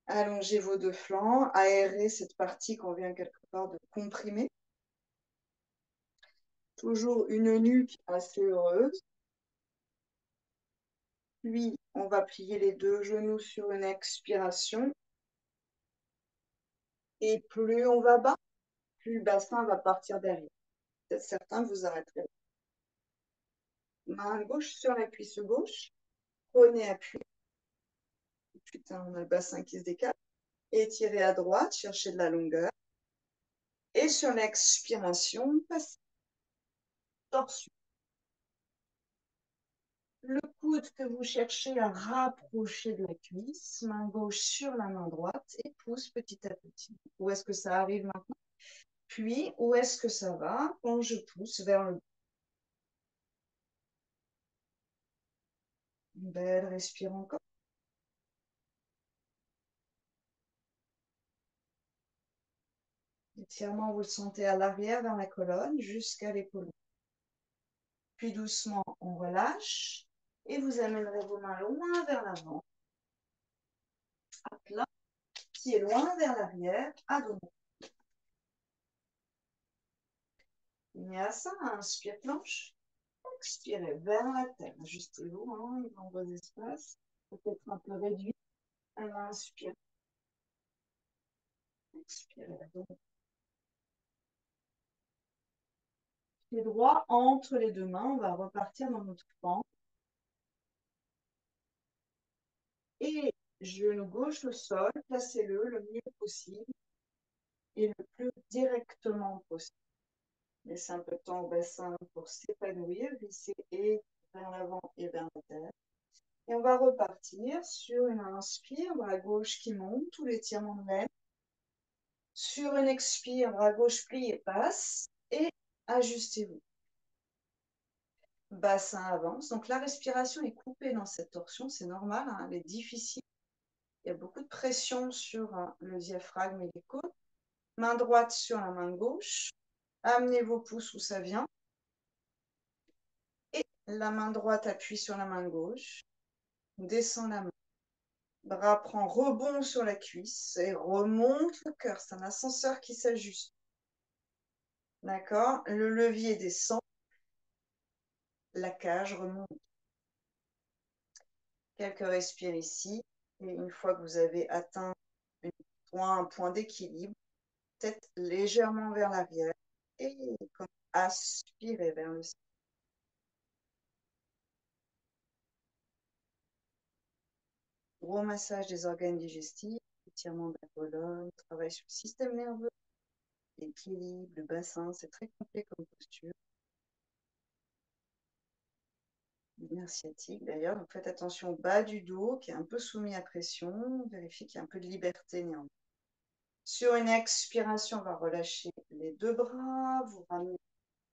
Allongez vos 2 flancs, aérez cette partie qu'on vient quelque part de comprimer. Toujours une nuque assez heureuse. Puis, on va plier les 2 genoux sur une expiration. Et plus on va bas, plus le bassin va partir derrière. Peut-être certains vous arrêterez. Main gauche sur la cuisse gauche. Prenez appui. Putain, on a le bassin qui se décale. Étirez à droite, cherchez de la longueur. Et sur l'expiration, passez. Torsion. Le coude que vous cherchez à rapprocher de la cuisse, main gauche sur la main droite et pousse petit à petit. Où est-ce que ça arrive maintenant? Puis, où est-ce que ça va quand je pousse vers le bas? Une belle respire encore. Étirement, vous le sentez à l'arrière vers la colonne jusqu'à l'épaule. Puis doucement, on relâche et vous amènerez vos mains loin vers l'avant. À plat, pied loin vers l'arrière, à dos. Vinyasa, inspire planche. Expirez vers la terre. Ajustez-vous dans vos espaces. Peut-être un peu réduit. Inspire. Expirez. Pied droit entre les 2 mains. On va repartir dans notre pente. Et genou gauche au sol. Placez-le le mieux possible et le plus directement possible. Laissez un peu de temps au bassin pour s'épanouir. Glissez et vers l'avant et vers la terre. Et on va repartir sur une inspire, bras gauche qui monte, tout l'étirement de l'aile. Sur une expire, bras gauche plie et passe. Et ajustez-vous. Bassin avance. Donc la respiration est coupée dans cette torsion, c'est normal, elle est difficile. Il y a beaucoup de pression sur le diaphragme et les côtes. Main droite sur la main gauche. Amenez vos pouces où ça vient. Et la main droite appuie sur la main gauche. Descend la main. Bras prend rebond sur la cuisse et remonte le cœur. C'est un ascenseur qui s'ajuste. D'accord? Le levier descend. La cage remonte. Quelques respires ici. Et une fois que vous avez atteint un point d'équilibre, tête légèrement vers l'arrière. Et comme aspirez vers le ciel. Gros massage des organes digestifs, étirement de la colonne, travail sur le système nerveux, l'équilibre, le bassin, c'est très complet comme posture. Nerf sciatique d'ailleurs, donc faites attention au bas du dos qui est un peu soumis à pression, vérifiez qu'il y a un peu de liberté néanmoins. Sur une expiration, on va relâcher les 2 bras, vous ramenez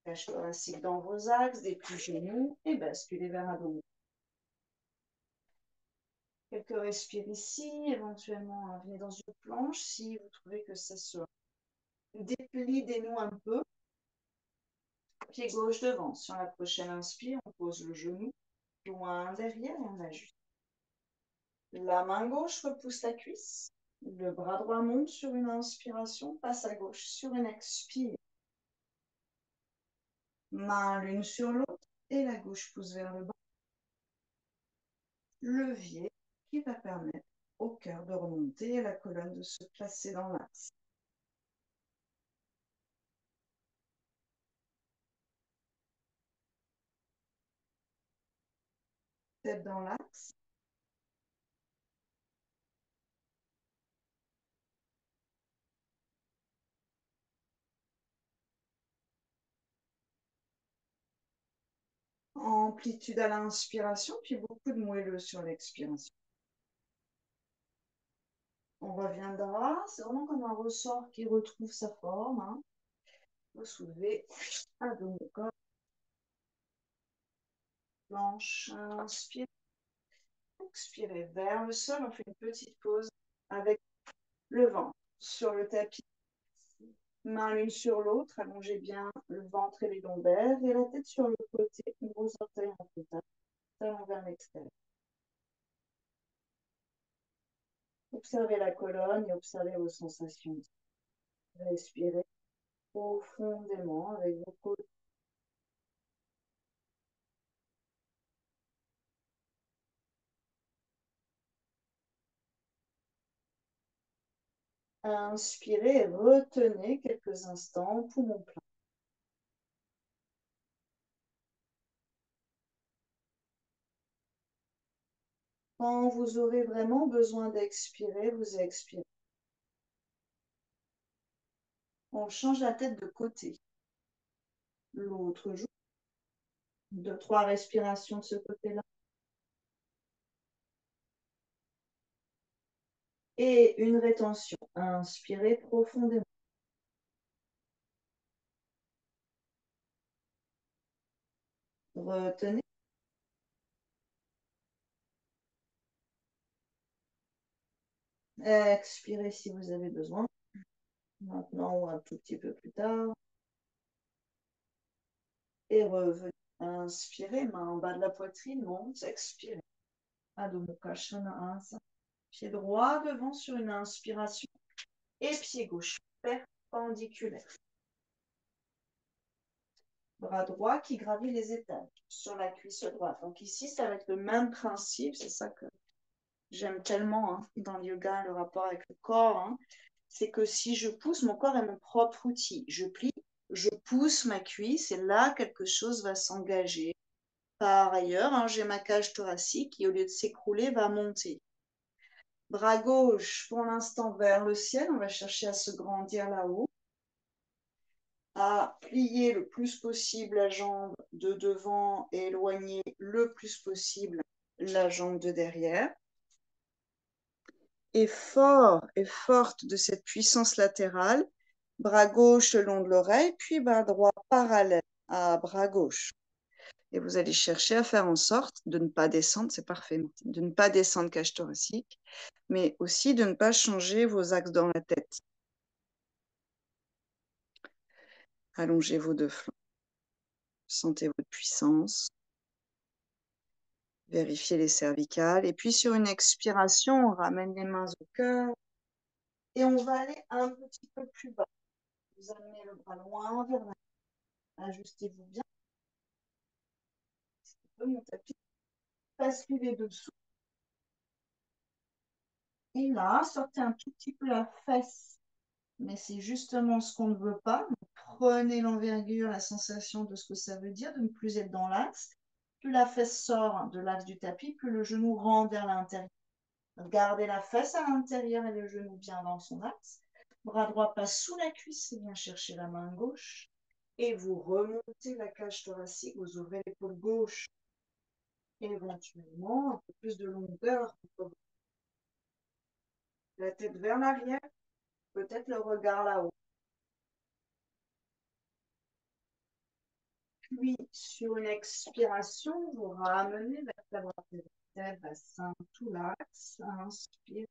la cage thoracique dans vos axes, dépliez genoux et basculez vers l'abdomen. Quelques respires ici, éventuellement venez dans une planche si vous trouvez que ça se déplie des nous un peu. Pied gauche devant. Sur la prochaine inspire, on pose le genou loin derrière et on ajuste. La main gauche repousse la cuisse. Le bras droit monte sur une inspiration, passe à gauche sur une expire. Main l'une sur l'autre et la gauche pousse vers le bas. levier qui va permettre au cœur de remonter et la colonne de se placer dans l'axe. Tête dans l'axe. Amplitude à l'inspiration, puis beaucoup de moelleux sur l'expiration. On reviendra, c'est vraiment comme un ressort qui retrouve sa forme. Hein. Vous soulevez un dos au corps. Planche, inspire. Expirez vers le sol, on fait une petite pause avec le ventre sur le tapis. Main l'une sur l'autre, allongez bien le ventre et les lombaires et la tête sur le côté, gros orteils en contact, talon vers l'extérieur. Observez la colonne et observez vos sensations. Respirez profondément avec vos côtes. Inspirez et retenez quelques instants, poumon plein. Quand vous aurez vraiment besoin d'expirer, vous expirez. On change la tête de côté. L'autre joue. 2-3 respirations de ce côté-là. Et une rétention. Inspirez profondément. Retenez. Expirez si vous avez besoin. Maintenant ou un tout petit peu plus tard. Et revenez. Inspirez, main en bas de la poitrine, monte, expirez. Adho Mukha Svanasana. Pied droit devant sur une inspiration. Et pied gauche perpendiculaire. Bras droit qui gravit les étages sur la cuisse droite. Donc ici, ça va être le même principe. C'est ça que j'aime tellement hein, dans le yoga, le rapport avec le corps. Hein. C'est que si je pousse, mon corps est mon propre outil. Je plie, je pousse ma cuisse et là, quelque chose va s'engager. Par ailleurs, hein, j'ai ma cage thoracique qui, au lieu de s'écrouler, va monter. Bras gauche, pour l'instant, vers le ciel. On va chercher à se grandir là-haut. À plier le plus possible la jambe de devant et éloigner le plus possible la jambe de derrière. Et fort et forte de cette puissance latérale, bras gauche le long de l'oreille, puis bras droit parallèle à bras gauche. Et vous allez chercher à faire en sorte de ne pas descendre, c'est parfait, de ne pas descendre cage thoracique, mais aussi de ne pas changer vos axes dans la tête. Allongez vos deux flancs. Sentez votre puissance. Vérifiez les cervicales. Et puis sur une expiration, on ramène les mains au cœur. Et on va aller un petit peu plus bas. Vous amenez le bras loin vers l'avant. Ajustez-vous bien. Mon tapis. Basculez dessous. Et là, sortez un tout petit peu la fesse. Mais c'est justement ce qu'on ne veut pas. Prenez l'envergure, la sensation de ce que ça veut dire de ne plus être dans l'axe. Plus la fesse sort de l'axe du tapis, plus le genou rentre vers l'intérieur. Gardez la fesse à l'intérieur et le genou bien dans son axe. Bras droit passe sous la cuisse et bien chercher la main gauche. Et vous remontez la cage thoracique, vous ouvrez l'épaule gauche. Éventuellement, un peu plus de longueur. La tête vers l'arrière, peut-être le regard là-haut. Puis, sur une expiration, vous ramenez la vertèbre, bassin, tout l'axe. Inspire.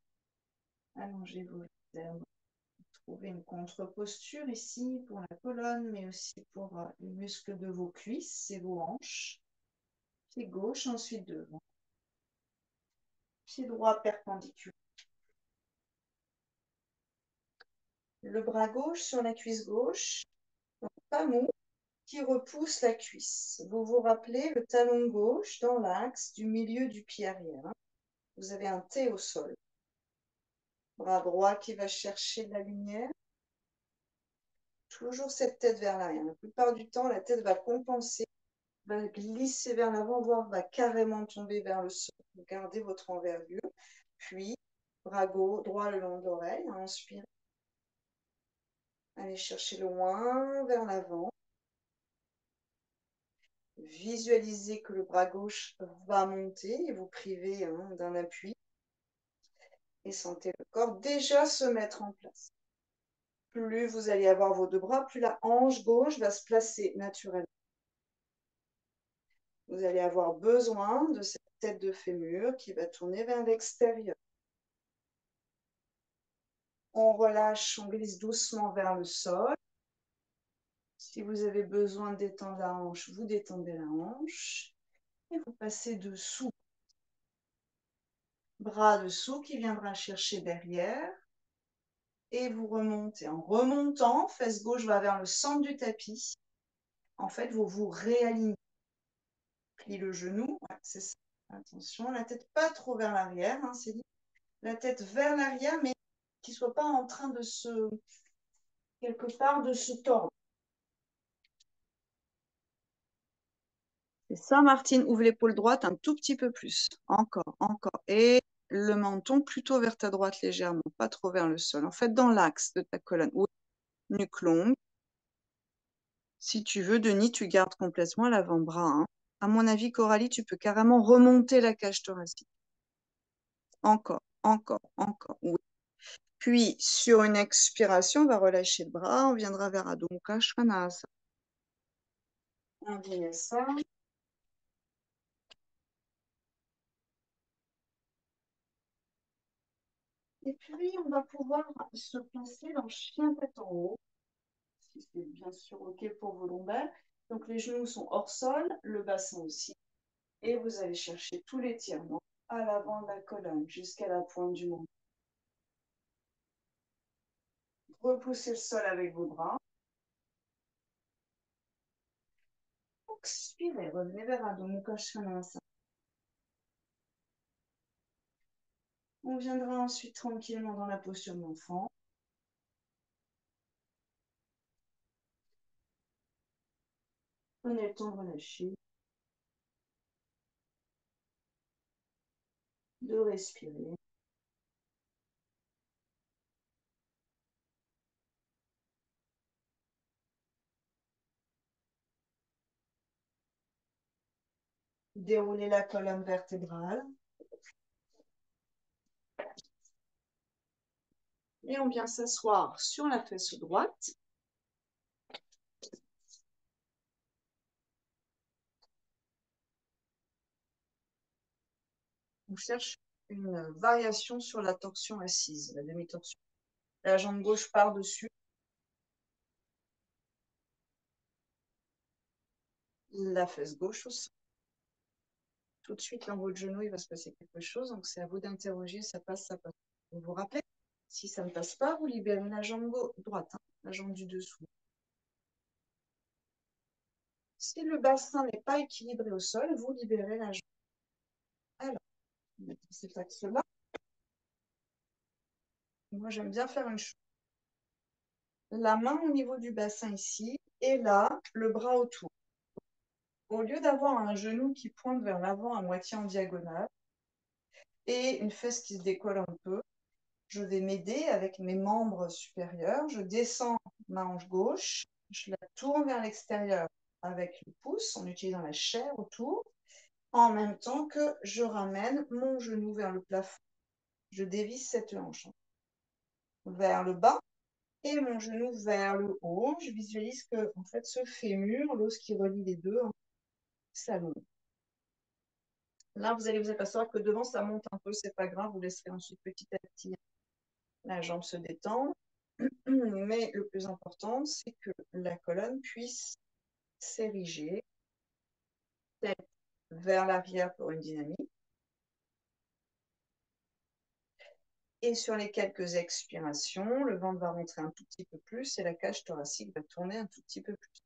Allongez vos vertèbres. Trouvez une contre-posture ici pour la colonne, mais aussi pour les muscles de vos cuisses et vos hanches. Pied gauche, ensuite devant. Pied droit perpendiculaire. Le bras gauche sur la cuisse gauche. Donc, pas mou. qui repousse la cuisse. Vous vous rappelez le talon gauche dans l'axe du milieu du pied arrière. Vous avez un T au sol. Bras droit qui va chercher de la lumière. Toujours cette tête vers l'arrière. La plupart du temps, la tête va compenser, va glisser vers l'avant, voire va carrément tomber vers le sol. Gardez votre envergure. Puis, bras gauche, droit le long de l'oreille. Inspirez. Allez chercher loin vers l'avant. Visualisez que le bras gauche va monter et vous priver d'un appui. Et sentez le corps déjà se mettre en place. Plus vous allez avoir vos deux bras, plus la hanche gauche va se placer naturellement. Vous allez avoir besoin de cette tête de fémur qui va tourner vers l'extérieur. On relâche, on glisse doucement vers le sol. Si vous avez besoin de détendre la hanche, vous détendez la hanche. Et vous passez dessous. Bras dessous qui viendra chercher derrière. Et vous remontez. En remontant, fesse gauche va vers le centre du tapis. En fait, vous vous réalignez. Plie le genou, ouais, c'est ça. Attention, la tête pas trop vers l'arrière, hein, c'est dit. La tête vers l'arrière, mais qui ne soit pas en train de se, quelque part, de se tordre. C'est ça, Martine. Ouvre l'épaule droite un tout petit peu plus. Encore, encore. Et le menton plutôt vers ta droite légèrement, pas trop vers le sol. En fait, dans l'axe de ta colonne. Oui. Nuque longue. Si tu veux, Denis, tu gardes complètement l'avant-bras. Hein. À mon avis, Coralie, tu peux carrément remonter la cage thoracique. Encore, encore, encore. Oui. Puis, sur une expiration, on va relâcher le bras. On viendra vers Adho Mukha Svanasana. On vient ça. Et puis, on va pouvoir se placer dans chien tête en haut, si c'est bien sûr OK pour vos lombaires. Donc, les genoux sont hors sol, le bassin aussi. Et vous allez chercher tout l'étirement à l'avant de la colonne, jusqu'à la pointe du menton. Repoussez le sol avec vos bras. Expirez, revenez vers Adho Mukha Svanasana. On viendra ensuite tranquillement dans la posture d'enfant. Prenez le temps de relâcher, de respirer. Déroulez la colonne vertébrale. Et on vient s'asseoir sur la fesse droite. On cherche une variation sur la torsion assise, la demi-torsion. La jambe gauche par-dessus. La fesse gauche au sol. Tout de suite, l'en haut de genou, il va se passer quelque chose. Donc, c'est à vous d'interroger, ça passe, ça passe. Vous vous rappelez, si ça ne passe pas, vous libérez la jambe droite, hein, la jambe du dessous. Si le bassin n'est pas équilibré au sol, vous libérez la jambe. Alors, dans cet axe-là, moi, j'aime bien faire une chose. La main au niveau du bassin ici, et là, le bras autour. Au lieu d'avoir un genou qui pointe vers l'avant à moitié en diagonale et une fesse qui se décolle un peu, je vais m'aider avec mes membres supérieurs. Je descends ma hanche gauche, je la tourne vers l'extérieur avec le pouce en utilisant la chair autour, en même temps que je ramène mon genou vers le plafond. Je dévisse cette hanche vers le bas et mon genou vers le haut. Je visualise que en fait, ce fémur, l'os qui relie les deux, s'allonge. Là, vous allez vous apercevoir que devant, ça monte un peu, c'est pas grave, vous laisserez ensuite petit à petit la jambe se détendre. Mais le plus important, c'est que la colonne puisse s'ériger, tête vers l'arrière pour une dynamique. Et sur les quelques expirations, le ventre va rentrer un tout petit peu plus et la cage thoracique va tourner un tout petit peu plus.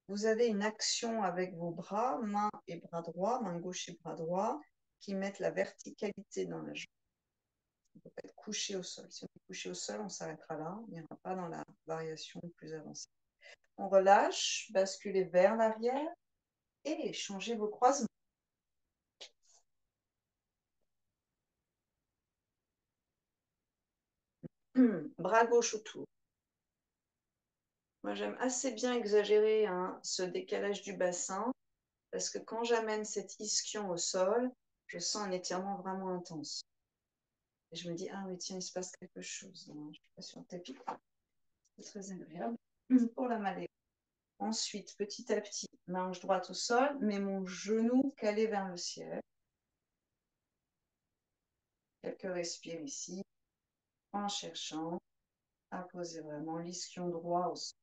vous avez une action avec vos bras, main et bras droit, main gauche et bras droit, qui mettent la verticalité dans la jambe. On ne peut pas être couché au sol. Si on est couché au sol, on s'arrêtera là. On n'ira pas dans la variation plus avancée. On relâche, basculez vers l'arrière et changez vos croisements. Bras gauche autour. Moi, j'aime assez bien exagérer ce décalage du bassin parce que quand j'amène cet ischion au sol, je sens un étirement vraiment intense. Et je me dis, ah oui, tiens, il se passe quelque chose. Je ne suis pas sur le tapis. C'est très agréable pour la maladie. Ensuite, petit à petit, manche droite au sol, mais mon genou calé vers le ciel. Quelques respires ici, en cherchant à poser vraiment l'ischion droit au sol.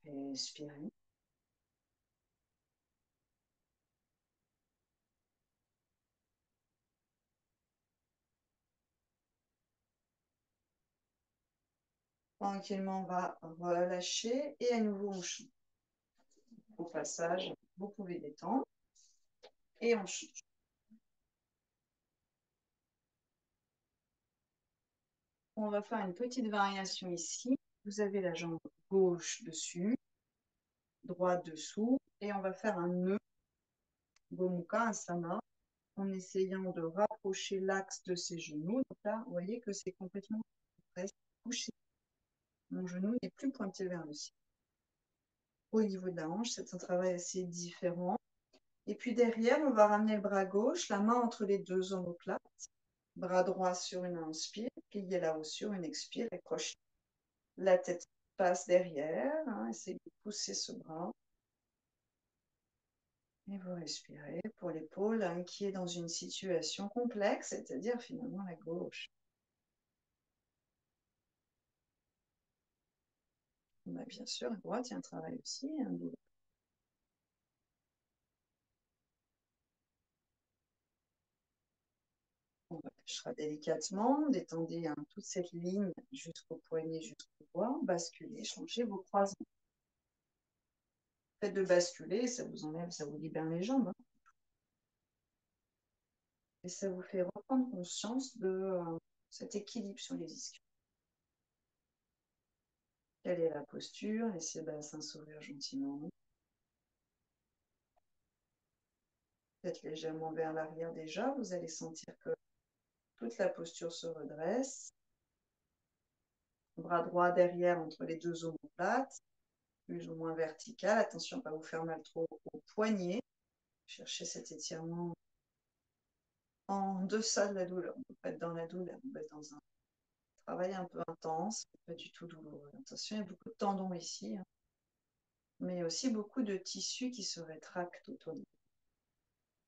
Respirez. Tranquillement, on va relâcher et à nouveau on change. Au passage, vous pouvez détendre et on change. On va faire une petite variation ici. Vous avez la jambe gauche dessus, droite dessous, et on va faire un nœud, Gomukha Asana, en essayant de rapprocher l'axe de ses genoux. Donc là, vous voyez que c'est complètement presque couché. Mon genou n'est plus pointé vers le ciel. Au niveau de la hanche, c'est un travail assez différent. Et puis derrière, on va ramener le bras gauche, la main entre les deux omoplates, bras droit sur une inspire, plié là-haut sur une expire et crochet. La tête passe derrière, essayez de pousser ce bras. Et vous respirez pour l'épaule qui est dans une situation complexe, c'est-à-dire finalement la gauche. Bah, bien sûr, à droite, il y a un travail aussi. On relâchera délicatement, détendez toute cette ligne jusqu'au poignet, jusqu'au doigt, basculez, changez vos croisements. Faites de basculer, ça vous enlève, ça vous libère les jambes. Et ça vous fait reprendre conscience de cet équilibre sur les ischions. Quelle est la posture? Laissez le bassin s'ouvrir gentiment. Faites légèrement vers l'arrière déjà. Vous allez sentir que toute la posture se redresse. Bras droit derrière entre les deux omoplates, plus ou moins vertical. Attention à ne pas vous faire mal trop au poignet. Cherchez cet étirement en deçà de la douleur. On ne peut pas être dans la douleur, on peut être dans un travail un peu intense, pas du tout douloureux. Attention, il y a beaucoup de tendons ici, mais aussi beaucoup de tissus qui se rétractent autour de nous.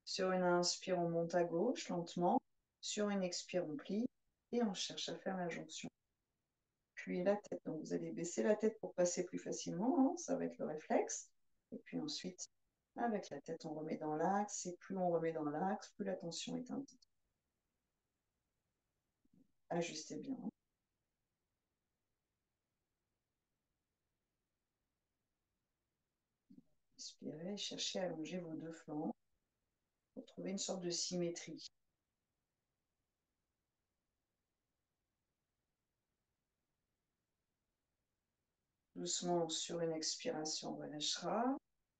Sur une inspire, on monte à gauche lentement. Sur une expire, on plie et on cherche à faire la jonction. Puis la tête. Donc vous allez baisser la tête pour passer plus facilement, ça va être le réflexe. Et puis ensuite, avec la tête, on remet dans l'axe. Et plus on remet dans l'axe, plus la tension est intense. Ajustez bien. Inspirez, cherchez à allonger vos deux flancs pour trouver une sorte de symétrie. Doucement, sur une expiration, on relâchera.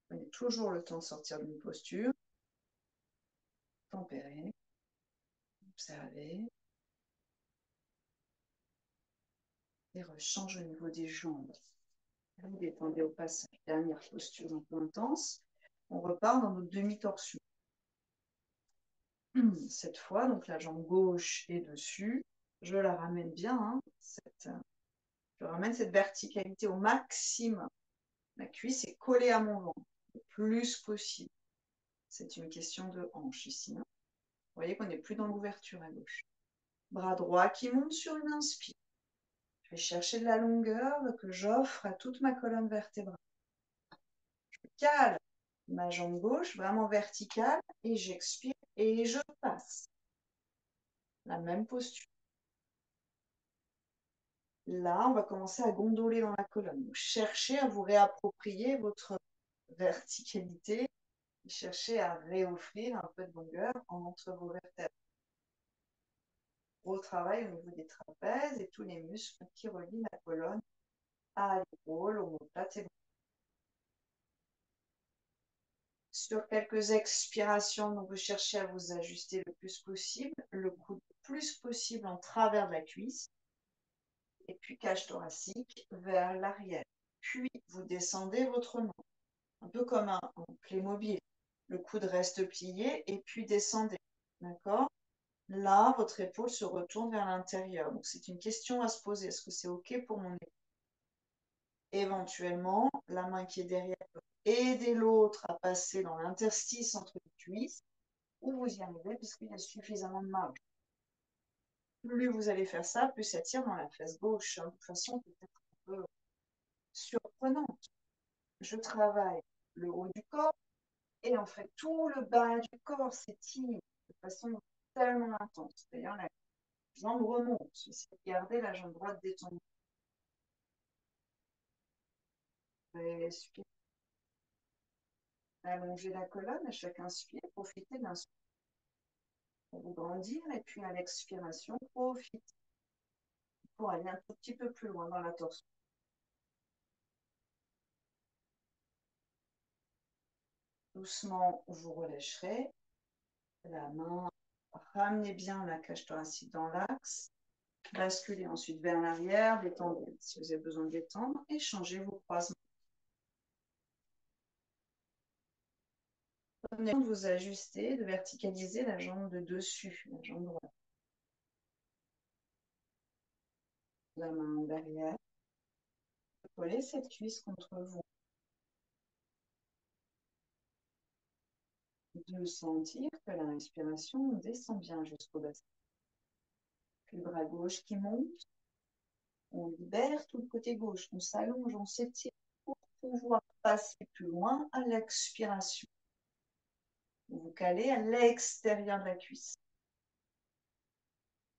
Prenez toujours le temps de sortir d'une posture. Tempérez. Observez. Et rechange au niveau des jambes. Vous détendez au passage. Dernière posture un peu intense. On repart dans notre demi-torsion. Cette fois, donc la jambe gauche est dessus. Je la ramène bien. Je ramène cette verticalité au maximum. La cuisse est collée à mon ventre le plus possible. C'est une question de hanche ici. Vous voyez qu'on n'est plus dans l'ouverture à gauche. Bras droit qui monte sur une inspire. Je vais chercher de la longueur que j'offre à toute ma colonne vertébrale. Je cale ma jambe gauche vraiment verticale et j'expire et je passe. La même posture. Là, on va commencer à gondoler dans la colonne. Donc, cherchez à vous réapproprier votre verticalité. Cherchez à réoffrir un peu de longueur entre vos vertèbres. Gros travail au niveau des trapèzes et tous les muscles qui relient la colonne à l'épaule, omoplate et sur quelques expirations, donc vous cherchez à vous ajuster le plus possible, le coude le plus possible en travers de la cuisse, et puis cage thoracique vers l'arrière. Puis vous descendez votre main, un peu comme un Playmobil. Le coude reste plié et puis descendez. D'accord? Là, votre épaule se retourne vers l'intérieur. Donc c'est une question à se poser. Est-ce que c'est OK pour mon épaule? Éventuellement, la main qui est derrière peut aider l'autre à passer dans l'interstice entre les cuisses, ou vous y arrivez parce qu'il y a suffisamment de marge. Plus vous allez faire ça, plus ça tire dans la fesse gauche, de façon peut-être un peu surprenante. Je travaille le haut du corps et en fait tout le bas du corps s'étire de façon tellement intense. D'ailleurs, la jambe remonte. Essayez de garder la jambe droite détendue. Respire. Allongez la colonne à chaque inspire. Profitez d'un souffle pour vous grandir et puis à l'expiration, profitez pour aller un tout petit peu plus loin dans la torsion. Doucement, vous relâcherez. La main, ramenez bien la cage thoracique dans l'axe. Basculez ensuite vers l'arrière, détendez si vous avez besoin de détendre et changez vos croisements. Prenez le temps de vous ajuster, de verticaliser la jambe de dessus, la jambe droite. La main derrière. Collez cette cuisse contre vous. De sentir que la respiration descend bien jusqu'au bassin. Puis le bras gauche qui monte. On libère tout le côté gauche. On s'allonge, on s'étire pour pouvoir passer plus loin à l'expiration. Vous vous calez à l'extérieur de la cuisse.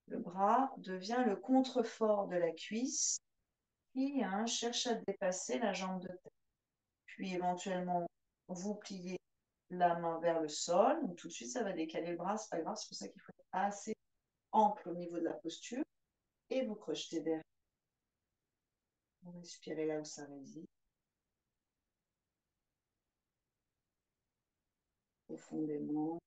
Le bras devient le contrefort de la cuisse qui cherche à dépasser la jambe de tête. Puis éventuellement, vous pliez la main vers le sol. Donc tout de suite, ça va décaler le bras. C'est pas grave, c'est pour ça qu'il faut être assez ample au niveau de la posture. Et vous crochetez derrière. Vous respirez là où ça réside. Profondément.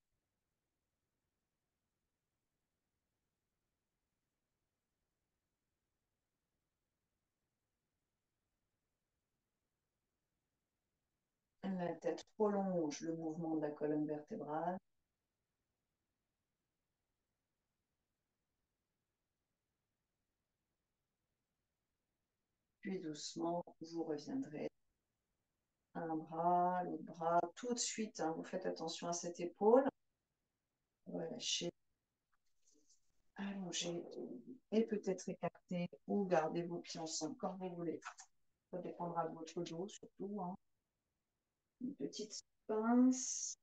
La tête prolonge le mouvement de la colonne vertébrale. Puis doucement, vous reviendrez. Un bras, l'autre bras, tout de suite. Vous faites attention à cette épaule. Relâchez, allongez et peut-être écarter ou garder vos pieds ensemble comme vous voulez. Ça dépendra de votre dos surtout. Une petite pince.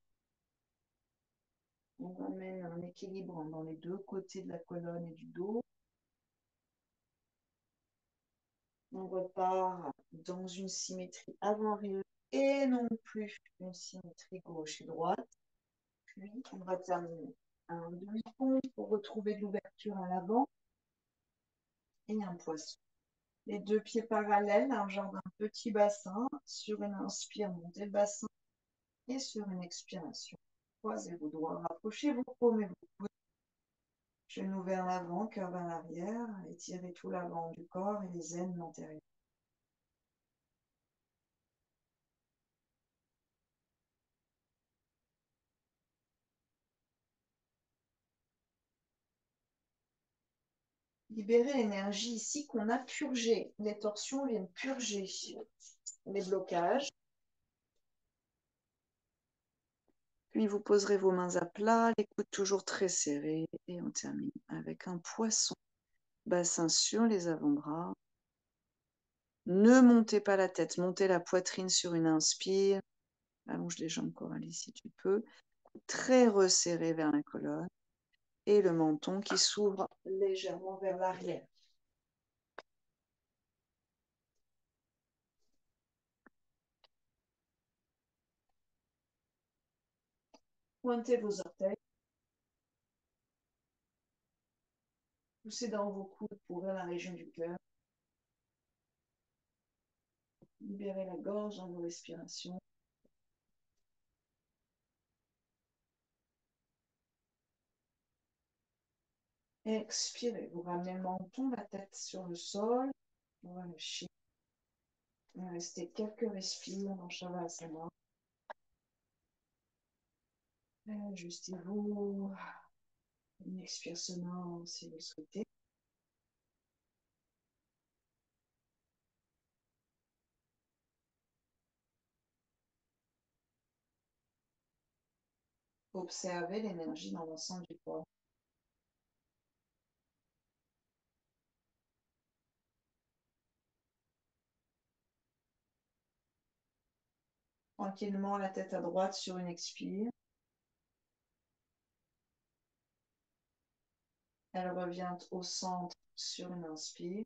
On ramène un équilibre dans les deux côtés de la colonne et du dos. On repart dans une symétrie avant-arrière et non plus une symétrie gauche et droite. Puis on va terminer un demi-pont pour retrouver de l'ouverture à l'avant et un poisson. Les deux pieds parallèles, largeur d'un petit bassin. Sur une inspire, montez le bassin et sur une expiration, croisez vos doigts, rapprochez vos paumes et vos coudes. Genoux vers l'avant, cœur vers l'arrière, étirez tout l'avant du corps et les ailes antérieures. Libérez l'énergie ici qu'on a purgée. Les torsions viennent purger les blocages. Puis vous poserez vos mains à plat, les coudes toujours très serrés. Et on termine avec un poisson. Bassin sur les avant-bras. Ne montez pas la tête, montez la poitrine sur une inspire. Allonge les jambes, Coralie, si tu peux. Très resserré vers la colonne. Et le menton qui s'ouvre légèrement vers l'arrière. Pointez vos orteils. Poussez dans vos coudes pour ouvrir la région du cœur. Libérez la gorge dans vos respirations. Expirez. Vous ramenez le menton, la tête sur le sol. On va lâcher. Il va rester quelques respires dans Shavasana. Ajustez-vous. Une expire sonore si vous le souhaitez. Observez l'énergie dans l'ensemble du corps. Tranquillement, la tête à droite sur une expire. Elle revient au centre sur une inspire.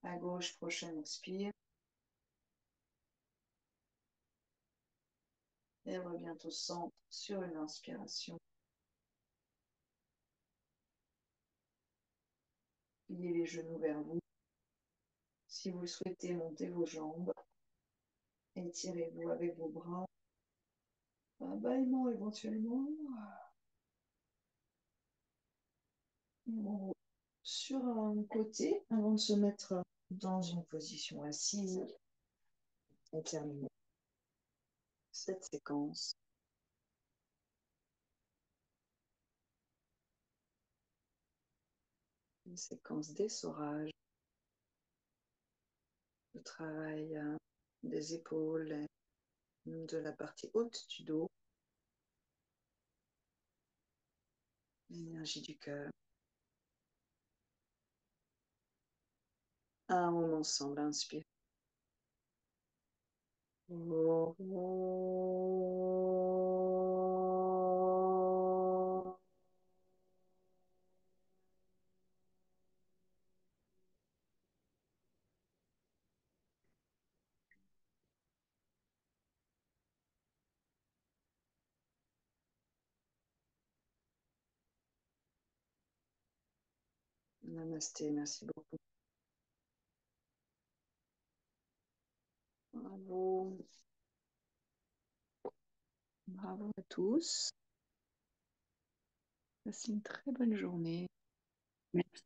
À gauche, prochaine expire. Elle revient au centre sur une inspiration. Pliez les genoux vers vous. Si vous le souhaitez, montez vos jambes. Étirez-vous avec vos bras. Un bâillement éventuellement. Sur un côté avant de se mettre dans une position assise et terminer cette séquence. Une séquence d'essorage, de travail des épaules, de la partie haute du dos, l'énergie du cœur. Un moment ensemble, inspire. Namasté, merci beaucoup. Bravo. Bravo à tous. Passez une très bonne journée. Merci.